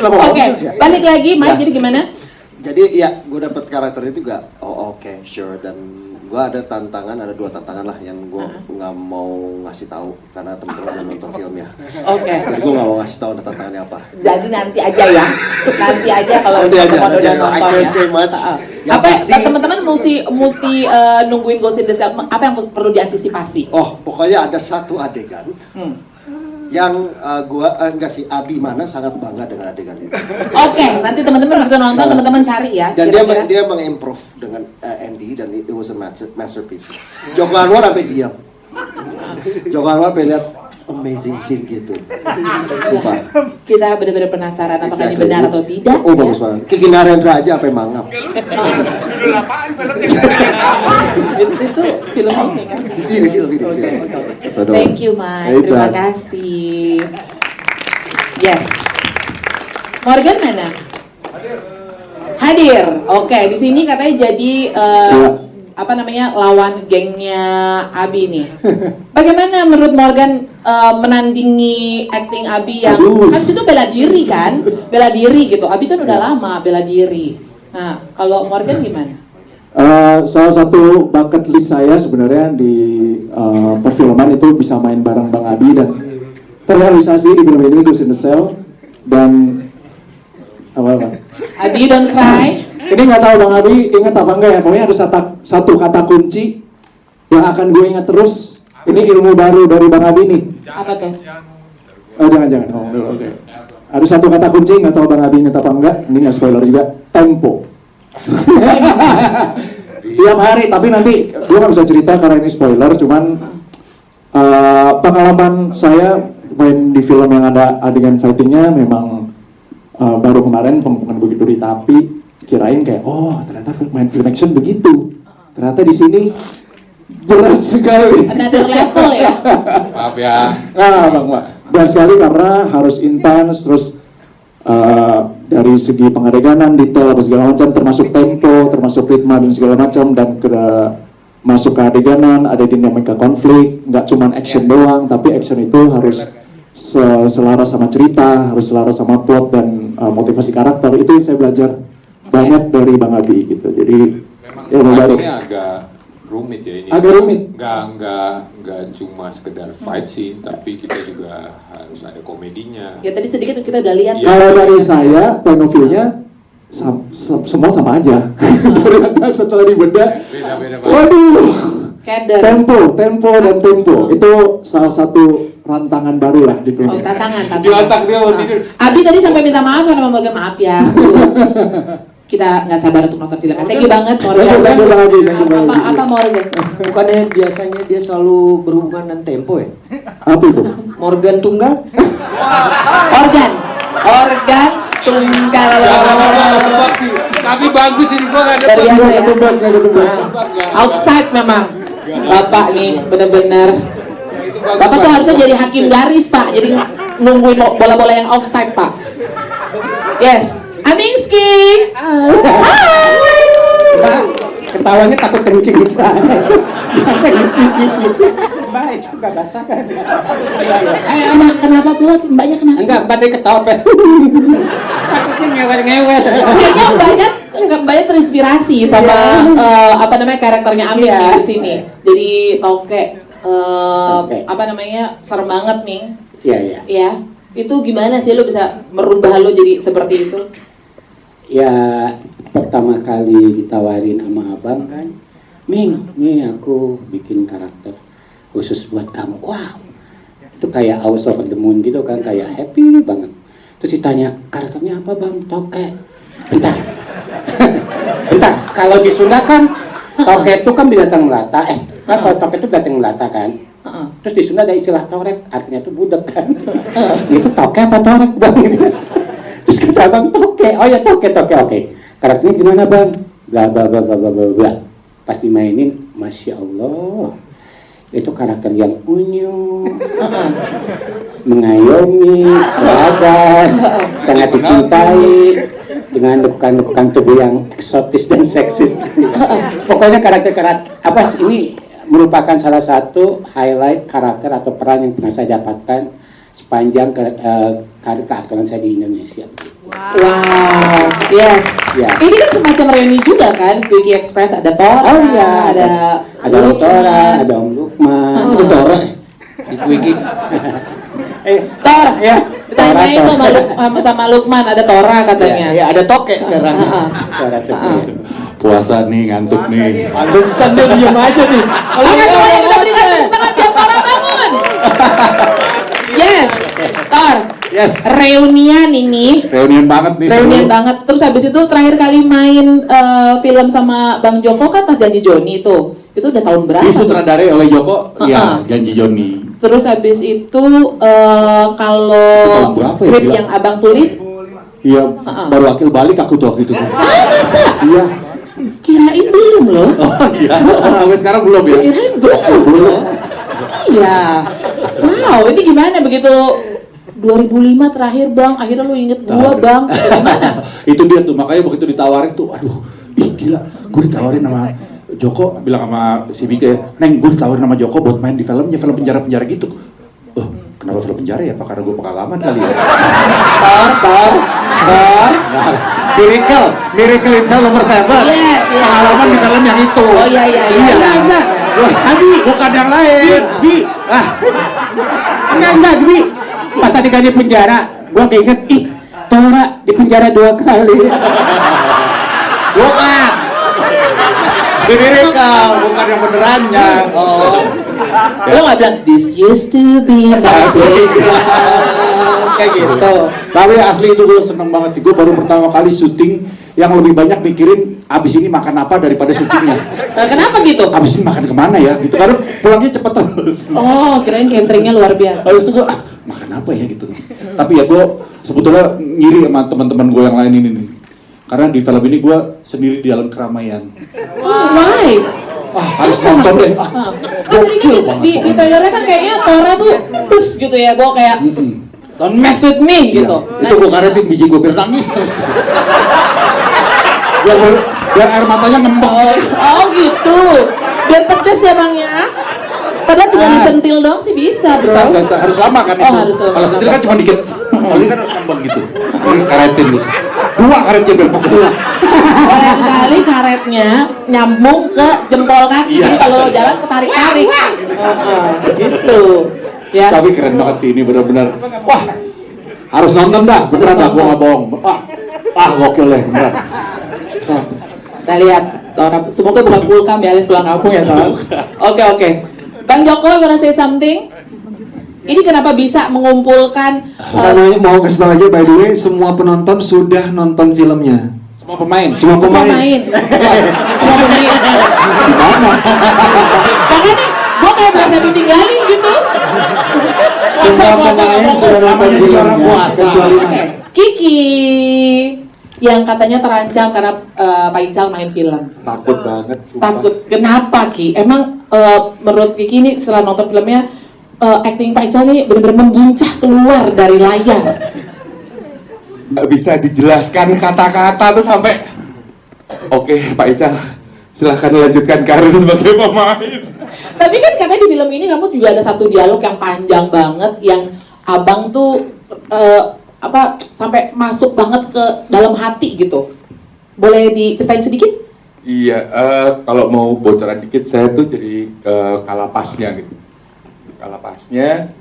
Oke, balik lagi, Mike. Jadi gimana? Jadi ya, gue dapet karakter itu juga. Oke, sure. Dan gue ada dua tantangan lah yang gue nggak mau ngasih tahu karena teman-teman belum nonton filmnya. Oke. Jadi gue nggak mau ngasih tahu ada tantangannya apa. Jadi nanti aja ya. Nanti aja kalau nanti aja. udah I nonton can't ya. say much. Apa teman-teman mesti nungguin Ghost in the Shell? Apa yang perlu diantisipasi? Oh, pokoknya ada satu adegan yang Abi Mana sangat bangga dengan adegan itu. Oke, nanti teman-teman begitu nonton teman-teman cari ya. Dan dia mengimprove dengan Andy dan it was a masterpiece. Joko Anwar sampai diam. Joko Anwar sampai lihat amazing scene gitu. Sumpah. Kita benar-benar penasaran apakah ini benar atau tidak. Oh, bagus banget. Kiki Narendra aja sampai mangap. Judul apaan filmnya? Itu film ini kan? Ini film. Thank you, Mike. Terima kasih. Yes. Morgan mana? Hadir. Oke, di sini katanya jadi lawan gengnya Abi nih. Bagaimana menurut Morgan menandingi acting Abi yang kan itu bela diri kan? Bela diri gitu. Abi kan udah lama bela diri. Nah, kalau Morgan gimana? Salah satu bucket list saya sebenarnya di perfilman itu bisa main bareng Bang Abi dan terrealisasi di film ini Ghost in the Shell dan apa? Abi don't cry. Ini nggak tahu Bang Abi ingat apa enggak ya? Pokoknya ada satu kata kunci yang akan gue ingat terus. Ini ilmu baru dari Bang Abi nih. Apa tuh? Oh jangan ngomong dulu. Oke. Ada satu kata kunci nggak tahu Bang Abi ingat apa enggak? Ini nggak spoiler juga. Tempo. Tiap hari, tapi nanti gue nggak bisa cerita karena ini spoiler. Cuman pengalaman saya main di film yang ada adegan fightingnya memang baru kemarin bukan begitu di tapi kirain kayak ternyata main film action begitu. Ternyata di sini berat sekali. Another level ya. Maaf ya. Bang, berat sekali karena harus intens terus. Dari segi pengadeganan, detail apa segala macam, termasuk tempo, termasuk ritme dan segala macam, dan masuk ke adeganan, ada dinamika konflik, nggak cuma action doang, tapi action itu harus selaras sama cerita, harus selaras sama plot dan motivasi karakter. Itu yang saya belajar banyak dari Bang Abi gitu. Jadi ya baru. Ini agak rumit ya ini. Agak rumit. Nggak cuma sekedar fight scene, tapi kita juga harus ada komedinya. Ya tadi sedikit kita udah lihat. Kalau dari saya, point of view-nya semua sama aja. Ternyata setelah dibedah, waduh, tempo dan tempo itu salah satu rantangan baru lah di film. Oh, tantangan. Di otak dia mau tidur. Abi tadi sampai minta maaf sama Morgan, maaf ya. Kita nggak sabar untuk nonton filmnya. Thank you banget Morgan. Apa Morgan? Bukannya biasanya dia selalu berhubungan dengan tempo ya? Apa itu? Morgan tunggal? Organ tunggal. Tapi bagus ini gua nggak Dari biasa ya. Nggak Outside memang. Bapak nih bener-bener. Bapak tuh harusnya jadi hakim garis Pak. Jadi nungguin bola-bola yang offside Pak. Yes. Aminski. Mbak, ketawanya takut kencing gitu. Mbak, itu nggak basah kan? Kenapa bos? Mbaknya kenapa? Enggak, Mbak tadi ketawa. Takutnya ngewel-ngewel. Kayaknya mbaknya terinspirasi sama karakternya Amin di sini. Jadi toke. Apa namanya, serem banget nih. Iya. Ya, itu gimana sih lo bisa merubah lo jadi seperti itu? Ya, pertama kali ditawarin sama abang kan, Ming, nih aku bikin karakter khusus buat kamu. Wow, itu kayak House of the Moon gitu kan, kayak happy banget. Terus ditanya, karakternya apa bang? Toke. Bentar, kalau di Sunda kan, toke itu kan binatang melata. Kalau toke itu binatang melata kan. Terus di Sunda ada istilah torek, artinya itu budak kan. Itu toke apa torek bang? Terus kata bang toke, oh ya toke, oke. Karakternya gimana bang? Bla bla bla bla bla bla. Pas dimainin, masya Allah, itu karakter yang unyu, mengayomi, teladan, sangat dicintai, dengan lekukan-lekukan tubuh yang eksotis dan seksis. Pokoknya karakter apa ini merupakan salah satu highlight karakter atau peran yang pernah saya dapatkan sepanjang karir keaktoran saya di Indonesia. Wow, yes. Ya. Ini kan semacam reuni juga kan, Quickie Express ada Tora, ada Tora, ada Om Lukman. Ada Tora di Quickie. Tor, ya. Ditanyain tuh sama Lukman, ada Tora katanya. Ya, ada toke sekarang. Puasa nih, ngantuk nih. Pantesan dia diem aja nih. Oke, semuanya kita berikan tepuk tangan biar Tora bangun. Yes, Tor. Yes. Reunian ini. Reunian banget nih. Reunian banget. Terus habis itu terakhir kali main film sama Bang Joko kan pas Janji Joni itu. Itu udah tahun berapa? Disutradarai oleh Joko, ya Janji Joni. Terus habis itu kalau skrip yang Abang tulis, iya, baru akil balik aku tuh waktu itu. Masa? Iya. Kirain belum loh. Oh iya. Sampai sekarang belum ya? Kirain belum. Iya. Wow, ini gimana begitu 2005 terakhir Bang, akhirnya lu inget gua Bang. Gimana? Itu dia tuh, makanya begitu ditawarin tuh, aduh, gila, gue ditawarin sama Joko, bilang sama si Bika ya, Neng, gue ditawarin sama Joko buat main di filmnya, film penjara-penjara gitu. Oh, kenapa film penjara ya? Apa karena gue pengalaman kali ya? Tor. Miracle in Cell nomor 7. Yes. Pengalaman di film yang itu. Oh iya. Enggak. Wah, tadi bukan yang lain. Enggak, Bi. Pas adegan di penjara, gua keinget, Tora di penjara 2 kali. Bukan. Di Miracle, bukan yang benerannya. Oh. Lo nggak bilang this used to be my playground kayak gitu. Tapi asli itu gue seneng banget sih. Gue baru pertama kali syuting yang lebih banyak mikirin abis ini makan apa daripada syutingnya. Kenapa gitu? Abis ini makan kemana ya gitu. Karena pulangnya cepet terus. Oh, kirain cateringnya luar biasa. Habis itu gue makan apa ya gitu. Tapi ya gue sebetulnya ngiri sama teman-teman gue yang lain ini nih. Karena di film ini gue sendiri di dalam keramaian. Why? Harus nonton deh. Di trailernya kan kayaknya Tora tuh bus gitu ya, gue kayak don't mess with me gitu. Itu gue karetin biji gue biar nangis terus. biar air matanya ngembang. Oh gitu. Biar pedes ya Bang ya. Padahal tinggal disentil dong sih bisa bro. Bisa, harus lama kan itu. Harus lama. Kalau sentil kan cuma dikit. Kalau ini kan harus tambah gitu. Ini karetin gitu. 2 karetnya biar fokus. Lain kali karetnya nyambung ke jempol kaki. Iya. Kalau jalan ketarik-tarik. Gitu. Ya. Tapi keren banget sih ini benar-benar. Wah, harus nonton dah. Beneran dah, gua nggak bohong. Gokil deh, beneran. Kita lihat. Semoga bukan pulkam ya alias pulang kampung ya Tom. Oke. Bang Joko, wanna say something? Ini kenapa bisa mengumpulkan Mau kasih tau aja, by the way, semua penonton sudah nonton filmnya. Semua pemain. Semua pemain. Makanya gue kayak berasa ditinggalin gitu. Semua pemain sudah nonton filmnya, kecuali Kiki yang katanya terancam karena Pak Ical main film. Takut banget. Takut. Kenapa Ki? Emang menurut Kiki ini setelah nonton filmnya acting Pak Ical ini benar-benar membuncah keluar dari layar. Nggak bisa dijelaskan kata-kata tuh sampai oke Pak Ical silahkan lanjutkan karir sebagai pemain. Tapi kan katanya di film ini kamu juga ada satu dialog yang panjang banget yang abang tuh sampai masuk banget ke dalam hati gitu. Boleh diceritain sedikit? Iya, kalau mau bocoran dikit saya tuh jadi kalapasnya gitu. Kalapasnya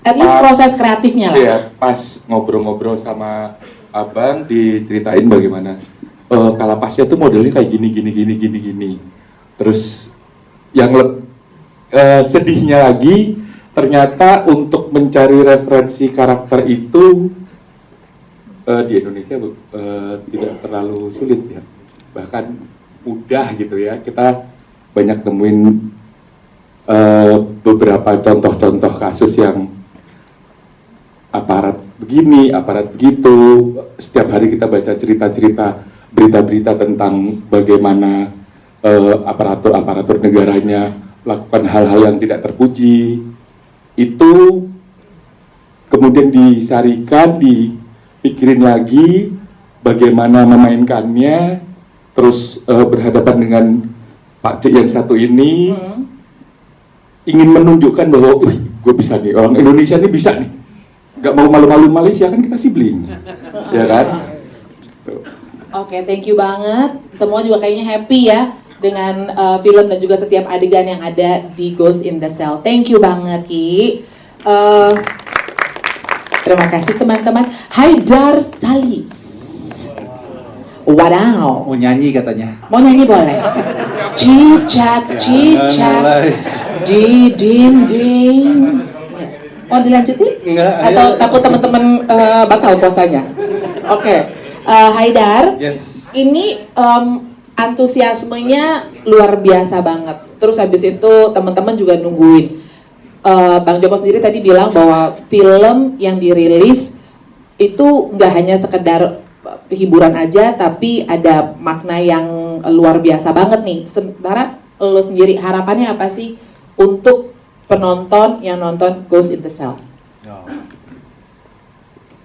At least proses kreatifnya lah. Iya, pas ngobrol-ngobrol sama abang diceritain bagaimana kalapasnya tuh modelnya kayak gini. Terus yang sedihnya lagi ternyata untuk mencari referensi karakter itu di Indonesia tidak terlalu sulit ya, bahkan mudah gitu ya. Kita banyak nemuin beberapa contoh-contoh kasus yang aparat begini, aparat begitu. Setiap hari kita baca cerita-cerita, berita-berita tentang bagaimana aparatur negaranya melakukan hal-hal yang tidak terpuji. Itu kemudian disarikan, dipikirin lagi bagaimana memainkannya, terus berhadapan dengan Pak Cik yang satu ini, ingin menunjukkan bahwa gue bisa nih, orang Indonesia ini bisa nih, nggak mau malu-malu Malaysia, kan kita sibling, ya kan? Oke, thank you banget. Semua juga kayaknya happy ya dengan film dan juga setiap adegan yang ada di Ghost in the Shell. Thank you banget Ki. Terima kasih teman-teman. Haidar Salis. Wadaw. Mau nyanyi katanya. Mau nyanyi boleh. Cicak di dinding. Mau dilanjutin? Enggak. Atau takut teman-teman batal puasanya? Oke. Haidar. Yes. Ini antusiasmenya luar biasa banget. Terus habis itu teman-teman juga nungguin. Bang Joko sendiri tadi bilang bahwa film yang dirilis itu nggak hanya sekedar hiburan aja, tapi ada makna yang luar biasa banget nih. Sementara lo sendiri harapannya apa sih untuk penonton yang nonton Ghost in the Shell?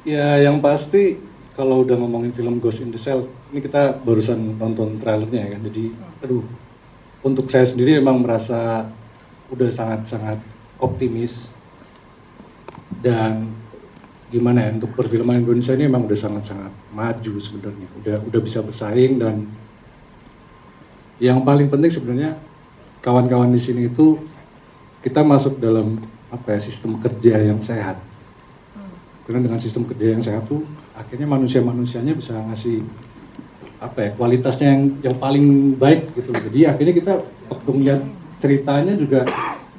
Ya yang pasti kalau udah ngomongin film Ghost in the Shell, ini kita barusan nonton trailernya ya kan, jadi untuk saya sendiri memang merasa udah sangat-sangat optimis, dan gimana ya, untuk perfilman Indonesia ini memang udah sangat-sangat maju sebenarnya, udah bisa bersaing. Dan yang paling penting sebenarnya kawan-kawan di sini itu kita masuk dalam sistem kerja yang sehat, karena dengan sistem kerja yang sehat tuh akhirnya manusianya bisa ngasih kualitasnya yang paling baik gitu. Jadi akhirnya kita waktu melihat ceritanya juga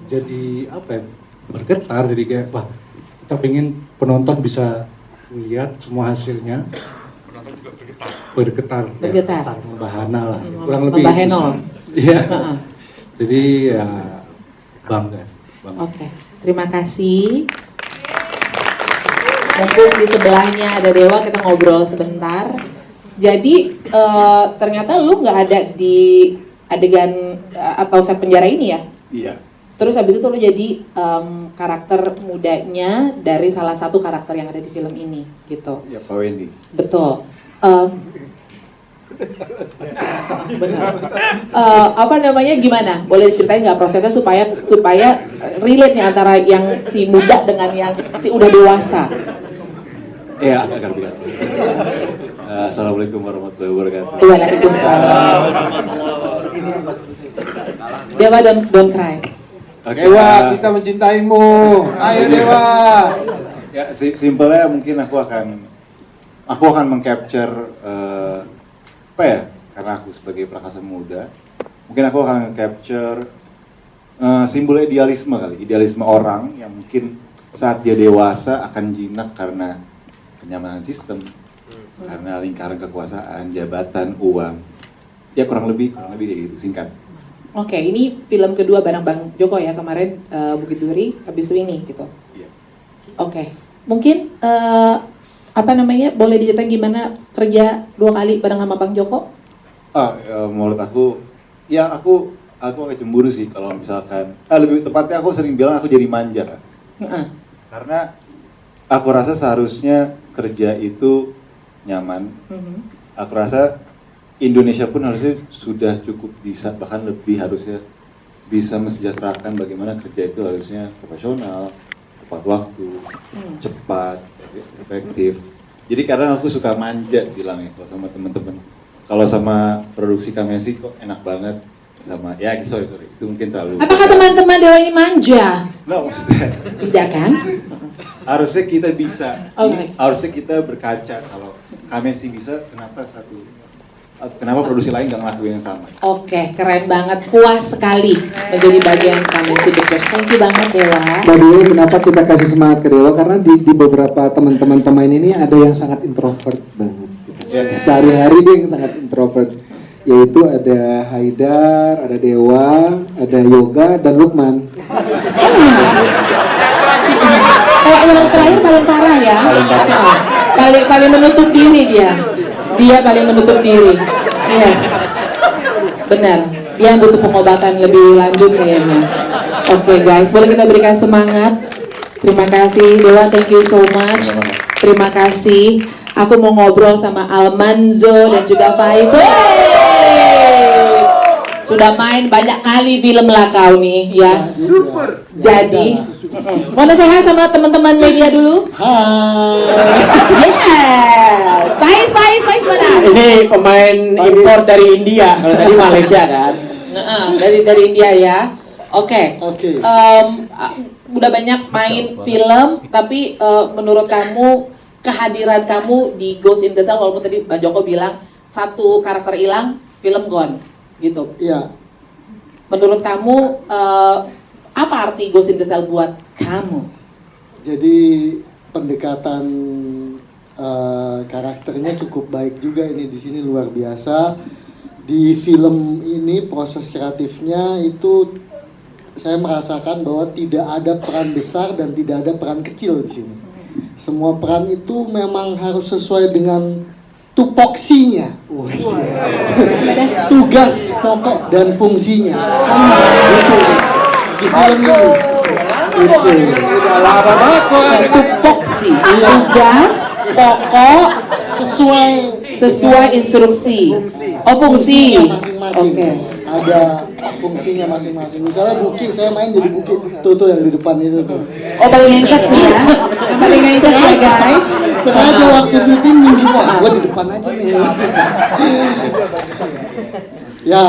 jadi bergetar, jadi kayak wah, kita pengen penonton bisa melihat semua hasilnya. Penonton juga bergetar. Membahana lah, kurang lebih. Membahenol. Iya. Jadi ya bangga. Oke, terima kasih. Mumpung di sebelahnya ada Dewa, kita ngobrol sebentar. Jadi ternyata lu nggak ada di adegan atau set penjara ini ya? Iya. Terus habis itu lu jadi karakter mudanya dari salah satu karakter yang ada di film ini, gitu. Ya, Pak Wendy. Betul. Benar. Apa namanya, gimana? Boleh diceritain nggak prosesnya supaya relate nih antara yang si muda dengan yang si udah dewasa? Ya, agak berat. Assalamualaikum warahmatullahi wabarakatuh. Waalaikumsalam. Dewa, don't cry. Dewa, kita mencintaimu. Ayo Dewa. Ya, simpelnya mungkin aku akan mengcapture apa ya? Karena aku sebagai prakasa muda, mungkin aku akan capture simbol idealisme kali, idealisme orang yang mungkin saat dia dewasa akan jinak karena kenyamanan sistem, karena lingkaran kekuasaan, jabatan, uang. Ya kurang lebih kayak gitu, singkat. Oke, ini film kedua bareng Bang Joko ya, kemarin Bukit Duri, habis ini gitu. Oke, mungkin apa namanya, boleh diceritain gimana kerja 2 kali bareng sama Bang Joko? Menurut aku, ya aku agak cemburu sih kalau misalkan, lebih tepatnya aku sering bilang aku jadi manja. Karena aku rasa seharusnya kerja itu nyaman. Aku rasa Indonesia pun harusnya sudah cukup bisa, bahkan lebih harusnya bisa mesejahterakan bagaimana kerja itu harusnya profesional, tepat waktu, cepat, efektif. Jadi karena aku suka manja bilangnya kalau sama teman-teman. Kalau sama produksi Kamesi kok enak banget, sama ya sorry itu mungkin terlalu. Apakah teman-teman Dewa ini manja? No, maksudnya tidak kan? Harusnya kita bisa, harusnya kita berkaca kalau Kamesi bisa, kenapa produksi lain nggak ngelakuin yang sama? Oke, keren banget, puas sekali menjadi bagian Kamesi Pictures. Thank you banget Dewa. Mbak Dewi, kenapa kita kasih semangat ke Dewa? Karena di beberapa teman-teman pemain ini ada yang sangat introvert banget. Sehari-hari dia yang sangat introvert. Yaitu ada Haidar, ada Dewa, ada Yoga, dan Lukman. Yang terakhir paling parah ya. Paling menutup diri dia. Dia paling menutup diri. Yes. Benar. Dia butuh pengobatan lebih lanjut kayaknya. Oke guys, boleh kita berikan semangat. Terima kasih Dewa, thank you so much. Terima kasih. Aku mau ngobrol sama Almanzo dan juga Faiz. Sudah main banyak kali film lah kau nih ya. Super. Jadi, mau nasihat sama teman-teman media dulu? Yes. Faiz mana? Ini pemain impor dari India, kalau tadi Malaysia kan? Dari India ya. Oke. Udah banyak main film, tapi menurut kamu kehadiran kamu di Ghost in the Shell, walaupun tadi Bang Joko bilang satu karakter hilang, film gone, gitu. Iya. Menurut kamu apa arti Ghost in the Shell buat kamu? Jadi pendekatan karakternya cukup baik juga ini di sini, luar biasa. Di film ini proses kreatifnya itu saya merasakan bahwa tidak ada peran besar dan tidak ada peran kecil di sini. Semua peran itu memang harus sesuai dengan tupoksinya, tugas pokok dan fungsinya. Gitu. Di film ini. Udah lama banget tupoksi, tugas pokok sesuai instruksi. Fungsinya masing-masing. Ada fungsinya masing-masing. Misalnya Buki, saya main jadi Buki. Tuh yang di depan itu tuh. Oh, paling ngengkes nih ya. Yang paling ngengkes ya guys. Sengaja waktu syuting minggu gue di depan aja nih. Ya,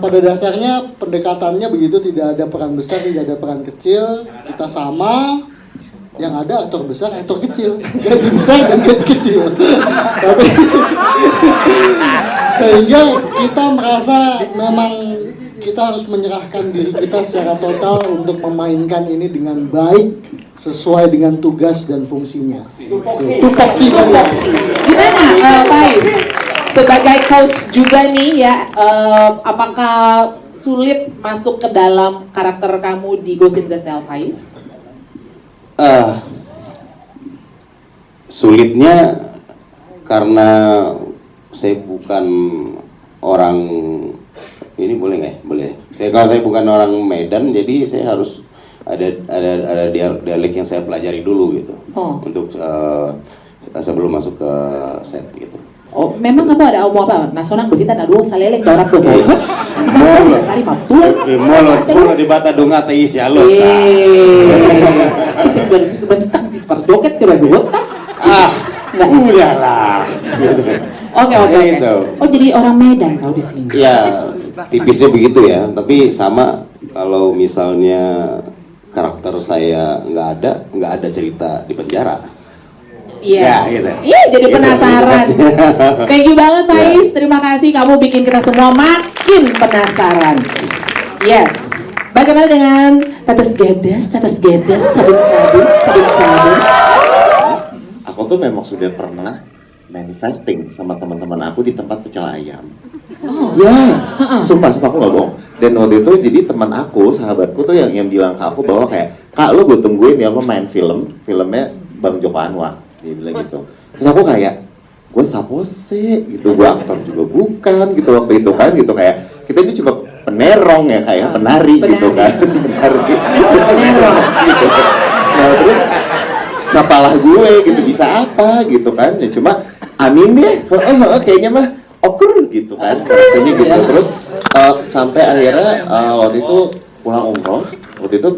pada dasarnya pendekatannya begitu, tidak ada peran besar, tidak ada peran kecil. Kita sama. Yang ada aktor besar, aktor kecil, gaji besar dan gaji kecil. Tapi sehingga kita merasa memang kita harus menyerahkan diri kita secara total untuk memainkan ini dengan baik sesuai dengan tugas dan fungsinya. Tupoksi. Gimana, Faiz? Sebagai coach juga nih ya, apakah sulit masuk ke dalam karakter kamu di Ghost in the Shell, Faiz? Sulitnya karena saya bukan orang ini, boleh nggak? Boleh. Kalau saya bukan orang Medan, jadi saya harus ada dialek yang saya pelajari dulu gitu, untuk sebelum masuk ke set gitu. Oh, memang kamu ada mau apa? Nasional begitu na dua saleleng dorat tuh. Nah, sari matuan. Mau di bata dong ata isi alo. Sik bensak di seperti joget ke bawah. Udahlah. Oke. Oh, jadi orang Medan kau di sini. Ya, tipisnya begitu ya. Tapi sama kalau misalnya karakter saya nggak ada cerita di penjara. Yes. Ya, gitu. Iya, jadi Gitu, penasaran. gitu. Thank you banget, Faiz. Terima kasih kamu bikin kita semua makin penasaran. Yes. Bagaimana dengan tetes gedes, sabun. Aku tuh memang sudah pernah manifesting sama teman-teman aku di tempat pecel ayam. Oh. Yes, sumpah aku nggak bohong. Dan waktu itu jadi teman aku, sahabatku tuh yang bilang ke aku bahwa kayak, Kak, lo gue tungguin ya lo main filmnya Bang Joko Anwar. Dia bilang gitu. Terus aku kayak, gue sapose gitu, gue aktor juga bukan gitu waktu itu kan gitu kayak kita ini cuma penerong ya kayak penari gitu kan, penerong gitu. Nah terus sapalah gue gitu bisa apa gitu kan, ya cuma amin deh, kayaknya mah okur gitu kan, rasanya gitu. Terus sampai akhirnya waktu itu pulang umroh, waktu itu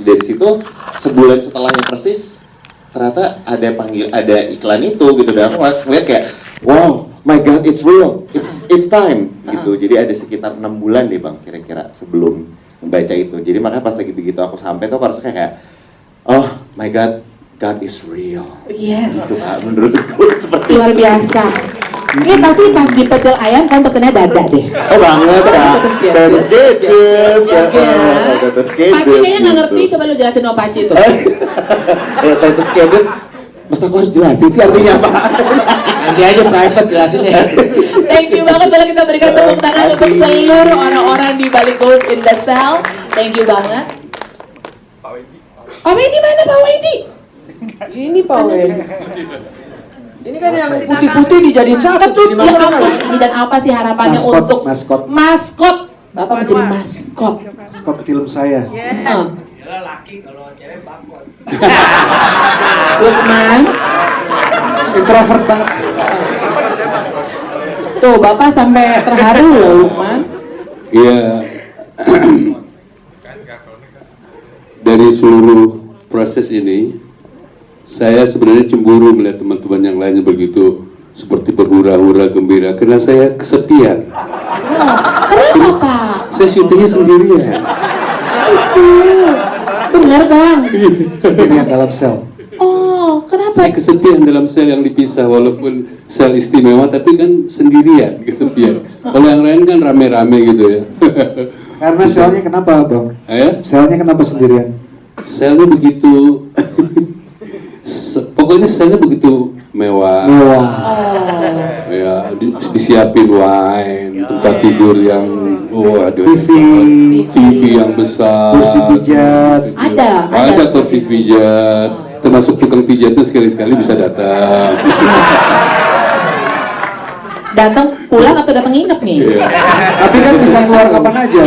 dari situ sebulan setelahnya persis ternyata ada iklan itu gitu dan aku ngeliat kayak wow my god it's real it's time gitu. Jadi ada sekitar 6 bulan deh Bang kira-kira sebelum membaca itu. Jadi makanya pas lagi begitu aku sampai tuh aku rasa kayak oh my god God is real. Yes. Gitu Kak menurutku seperti luar biasa. Ini pasti pas di pecel ayam kan pesennya dada deh. Oh banget Kak. Tetes gedes. Tetes gedes. Paci kayaknya nggak ngerti, coba lu jelasin sama Paci tuh. Tetes gedes. Masa aku harus jelasin sih artinya apa? Nanti aja private jelasinnya. Thank you banget, boleh kita berikan tepuk tangan untuk seluruh orang-orang di balik Ghost in the Cell. Thank you banget. Pak Wendy mana Pak Wendy? Ini Pak Wendy. Ini kan yang putih-putih dijadiin satu. Ya ampun, ini dan apa sih harapannya untuk maskot? Bapak menjadi maskot. Maskot film saya. Laki kalau cewek bakot. Lukman, introvert banget. Tuh, Bapak sampai terharu loh, Lukman. Iya. Dari seluruh proses ini, saya sebenarnya cemburu melihat teman-teman yang lainnya begitu seperti berhura-hura gembira karena saya kesepian. Kenapa Pak? Saya syutingnya sendirian. Itu benar Bang. Sendirian dalam sel. Oh, kenapa? Saya kesepian dalam sel yang dipisah walaupun sel istimewa tapi kan sendirian kesepian. Kalau yang lain kan rame-rame gitu ya. Karena selnya kenapa Bang? Selnya kenapa sendirian? Selnya begitu pokoknya selnya begitu mewah. Ya, disiapin wine, tempat tidur yang TV yang besar, kursi pijat. Ada kursi pijat, termasuk tukang pijatnya sekali-sekali bisa datang. Datang pulang atau datang nginep nih? Iya. Tapi kan bisa keluar kapan aja.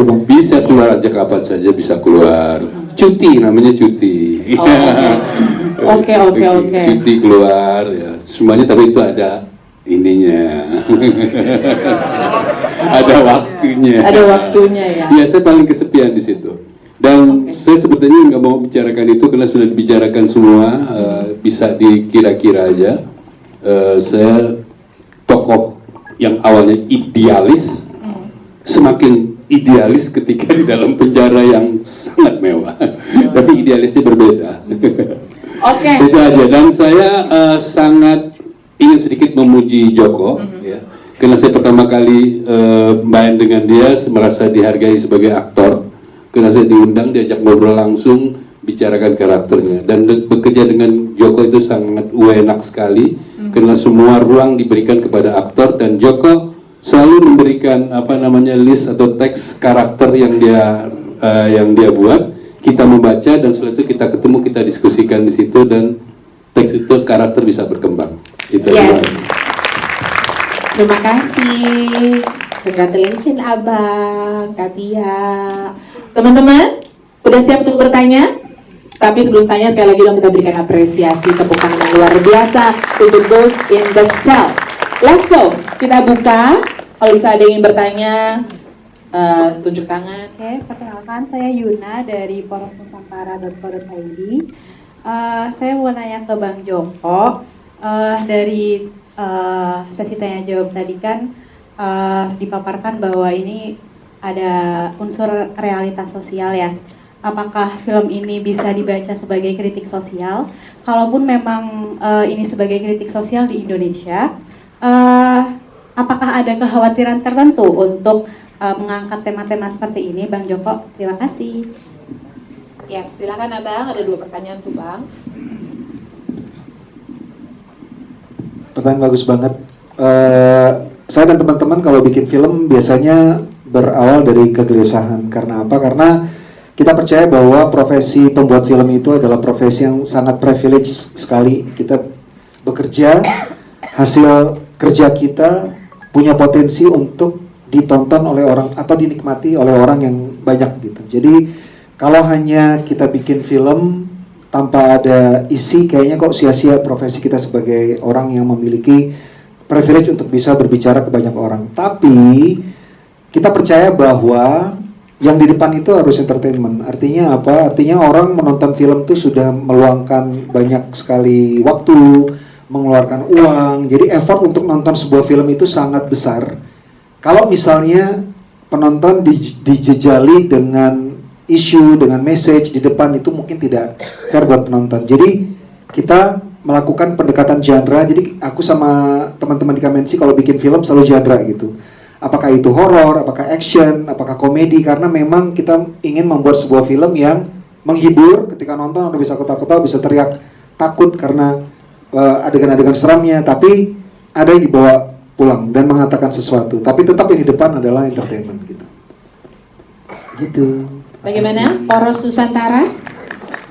Bang. Bisa keluar aja kapan saja bisa keluar. Cuti namanya cuti. Oke. Cuti keluar ya. Semuanya tapi itu ada ininya. Ada waktunya. Ada waktunya ya. Iya, saya paling kesepian di situ. Dan saya sebetulnya nggak mau bicarakan itu karena sudah dibicarakan semua. Bisa dikira-kira aja. Saya tokoh yang awalnya idealis, semakin idealis ketika di dalam penjara yang sangat mewah. Tapi idealisnya berbeda. Oke. Itu aja. Dan saya sangat ingin sedikit memuji Joko, ya. Karena saya pertama kali main dengan dia, merasa dihargai sebagai aktor. Karena saya diundang, diajak ngobrol langsung, bicarakan karakternya. Dan bekerja dengan Joko itu sangat enak sekali. Karena semua ruang diberikan kepada aktor dan Joko selalu memberikan list atau teks karakter yang dia buat. Kita membaca dan setelah itu kita ketemu, kita diskusikan di situ dan teks itu karakter bisa berkembang. Itu yes. Terima kasih. Congratulations Abang, Katia. Teman-teman, udah siap untuk bertanya? Tapi sebelum tanya, sekali lagi dong kita berikan apresiasi, tepuk tangan yang luar biasa untuk Ghost in the Cell. Let's go, kita buka. Kalau bisa ada yang ingin bertanya, tunjuk tangan. Oke, perkenalkan saya Yuna dari porosnusantara.co.id. Saya mau nanya ke Bang Joko, dari sesi tanya jawab tadi kan dipaparkan bahwa ini ada unsur realitas sosial ya. Apakah film ini bisa dibaca sebagai kritik sosial? Kalaupun memang ini sebagai kritik sosial di Indonesia, apakah ada kekhawatiran tertentu untuk mengangkat tema-tema seperti ini, Bang Joko? Terima kasih. Yes, silakan Abang, ada 2 pertanyaan tuh Bang. Pertanyaan bagus banget. Saya dan teman-teman kalau bikin film biasanya berawal dari kegelisahan. Karena apa? Karena kita percaya bahwa profesi pembuat film itu adalah profesi yang sangat privilege sekali. Kita bekerja, hasil kerja kita punya potensi untuk ditonton oleh orang atau dinikmati oleh orang yang banyak gitu. Jadi kalau hanya kita bikin film tanpa ada isi, kayaknya kok sia-sia profesi kita sebagai orang yang memiliki privilege untuk bisa berbicara ke banyak orang. Tapi kita percaya bahwa yang di depan itu harus entertainment. Artinya apa? Artinya orang menonton film itu sudah meluangkan banyak sekali waktu, mengeluarkan uang. Jadi effort untuk nonton sebuah film itu sangat besar. Kalau misalnya penonton dijejali dengan isu, dengan message di depan, itu mungkin tidak fair buat penonton. Jadi kita melakukan pendekatan genre. Jadi aku sama teman-teman di Kamensi kalau bikin film selalu genre gitu. Apakah itu horor, apakah action, apakah komedi, karena memang kita ingin membuat sebuah film yang menghibur. Ketika nonton udah bisa ketawa-ketawa, bisa teriak takut karena adegan-adegan seramnya, tapi ada yang dibawa pulang dan mengatakan sesuatu. Tapi tetap yang di depan adalah entertainment gitu. Gitu. Bagaimana? Poros Nusantara?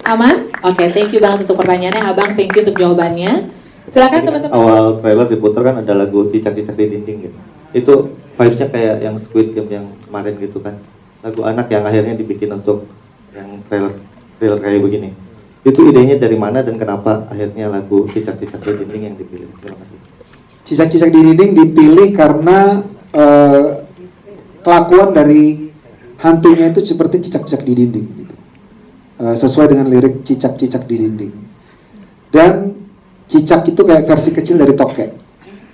Aman? Oke, thank you banget untuk pertanyaannya. Abang, thank you untuk jawabannya. Silakan teman-teman. Awal trailer diputar kan ada lagu cicak-cicak di dinding gitu. Itu vibes-nya kayak yang Squid Game yang kemarin gitu kan. Lagu anak yang akhirnya dibikin untuk yang trailer kayak begini. Itu idenya dari mana dan kenapa akhirnya lagu cicak-cicak di dinding yang dipilih? Terima kasih. Cicak-cicak di dinding dipilih karena kelakuan dari hantunya itu seperti cicak-cicak di dinding gitu. Sesuai dengan lirik cicak-cicak di dinding. Dan cicak itu kayak versi kecil dari tokek.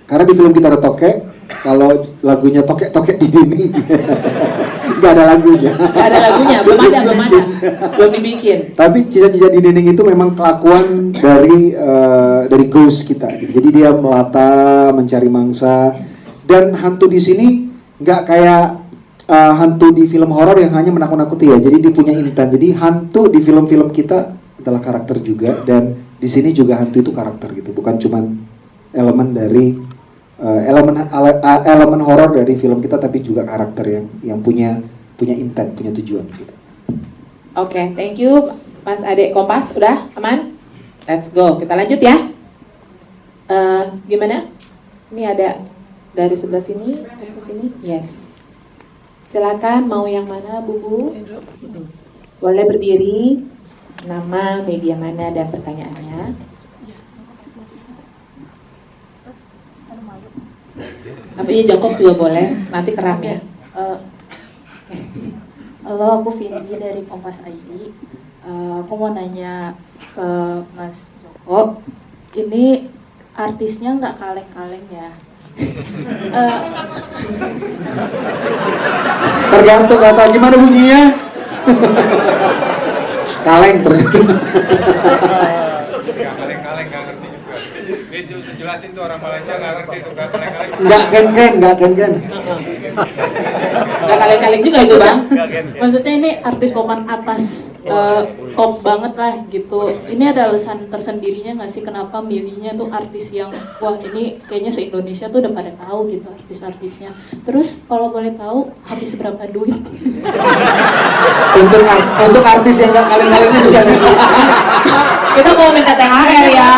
Karena di film kita ada tokek, kalau lagunya tokek-tokek di dinding nggak ada lagunya. Nggak ada lagunya, belum ada, belum dibikin. Tapi cicak-cicak di dinding itu memang kelakuan dari ghost kita. Gitu. Jadi dia melata, mencari mangsa, dan hantu di sini nggak kayak hantu di film horor yang hanya menakut-nakuti ya. Jadi dia punya intent. Jadi hantu di film-film kita adalah karakter juga, dan di sini juga hantu itu karakter gitu. Bukan cuma elemen dari elemen horor dari film kita, tapi juga karakter yang punya intent, punya tujuan gitu. Oke, thank you Mas Adek Kompas. Udah aman? Let's go. Kita lanjut ya. Gimana? Ini ada dari sebelah sini, dari sini. Yes. Silakan, mau yang mana, Bu? Boleh berdiri, nama, media mana, dan pertanyaannya. Tapi ya jongkok juga boleh, nanti keram ya. Halo, aku Vindi dari Kompas ID. Aku mau nanya ke Mas Joko, ini artisnya nggak kaleng-kaleng ya? Tergantung kata gimana bunyinya. Kaleng ternyata. Kaleng-kaleng nggak ngerti juga. Itu jelasin tuh orang Malaysia nggak ngerti tuh kaleng-kaleng. Nggak ken-ken. Nggak kaleng-kaleng juga itu Bang. Maksudnya ini artis papan atas, top banget lah gitu. Ini ada alasan tersendirinya nggak sih kenapa milihnya tuh artis yang wah ini kayaknya se-Indonesia tuh udah pada tahu gitu artis-artisnya. Terus kalau boleh tahu habis berapa duit? Untuk artis yang nggak kaleng-kalengnya juga. Kita mau minta THR ya.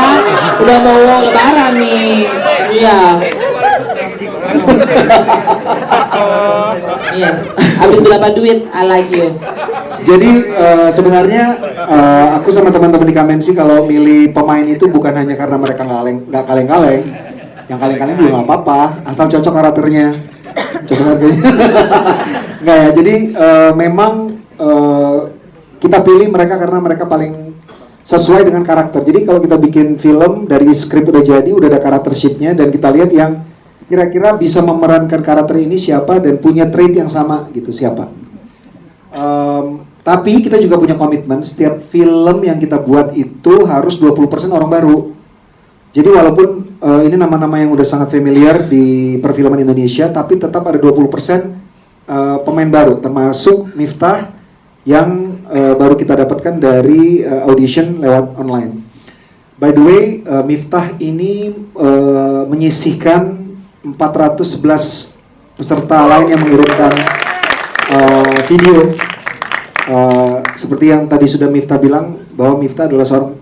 Udah mau lebaran nih. Iya. Yes. Habis berapa duit? I like you. Jadi sebenarnya aku sama teman-teman di Kamensi kalau milih pemain itu bukan hanya karena mereka nggak kaleng-kaleng, yang kaleng-kaleng juga nggak apa-apa, asal cocok karakternya, cocok harganya. Nggak ya. Jadi memang kita pilih mereka karena mereka paling sesuai dengan karakter. Jadi kalau kita bikin film dari skrip udah jadi, udah ada karakter sheet-nya dan kita lihat yang kira-kira bisa memerankan karakter ini siapa dan punya trait yang sama gitu siapa. Tapi kita juga punya komitmen setiap film yang kita buat itu harus 20% orang baru. Jadi walaupun ini nama-nama yang udah sangat familiar di perfilman Indonesia, tapi tetap ada 20% pemain baru, termasuk Miftah yang baru kita dapatkan dari audition lewat online. By the way, Miftah ini menyisihkan 411 peserta lain yang mengirimkan video. Seperti yang tadi sudah Miftah bilang, bahwa Miftah adalah seorang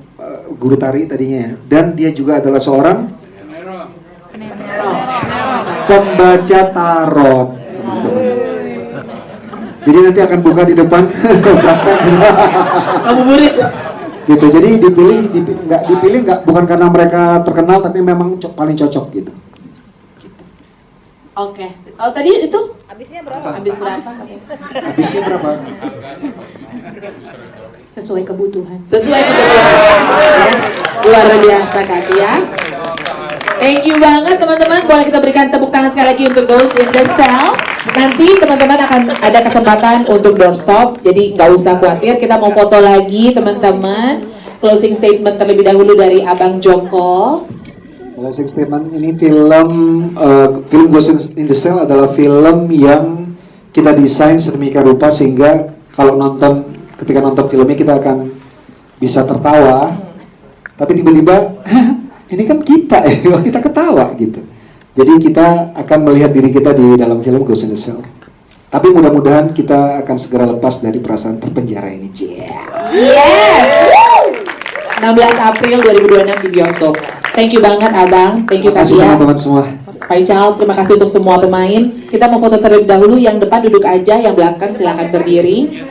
guru tari tadinya ya. Dan dia juga adalah seorang pembaca tarot. Jadi nanti akan buka di depan praktek. Kamu murid. Gitu. Jadi dipilih nggak bukan karena mereka terkenal, tapi memang paling cocok gitu. Oke. Kalau tadi itu Habisnya berapa? habis berapa? Habisnya berapa? Sesuai kebutuhan. Sesuai kebutuhan. Yes. Luar biasa Kak Tia. Thank you banget teman-teman. Boleh kita berikan tepuk tangan sekali lagi untuk Ghost in the Cell. Nanti teman-teman akan ada kesempatan untuk doorstop. Jadi nggak usah khawatir. Kita mau foto lagi teman-teman. Closing statement terlebih dahulu dari Abang Joko. Closing statement ini film Ghost in the Cell adalah film yang kita desain sedemikian rupa sehingga kalau ketika nonton filmnya kita akan bisa tertawa, tapi tiba-tiba ini kan kita kita ketawa gitu. Jadi kita akan melihat diri kita di dalam film Ghost in the Cell. Tapi mudah-mudahan kita akan segera lepas dari perasaan terpenjara ini. Yes. 16 April 2026 di bioskop. Thank you banget Abang, thank you Kak Tia. Teman-teman semua. Pak Ical, terima kasih untuk semua pemain. Kita mau foto terlebih dahulu, yang depan duduk aja, yang belakang silakan berdiri.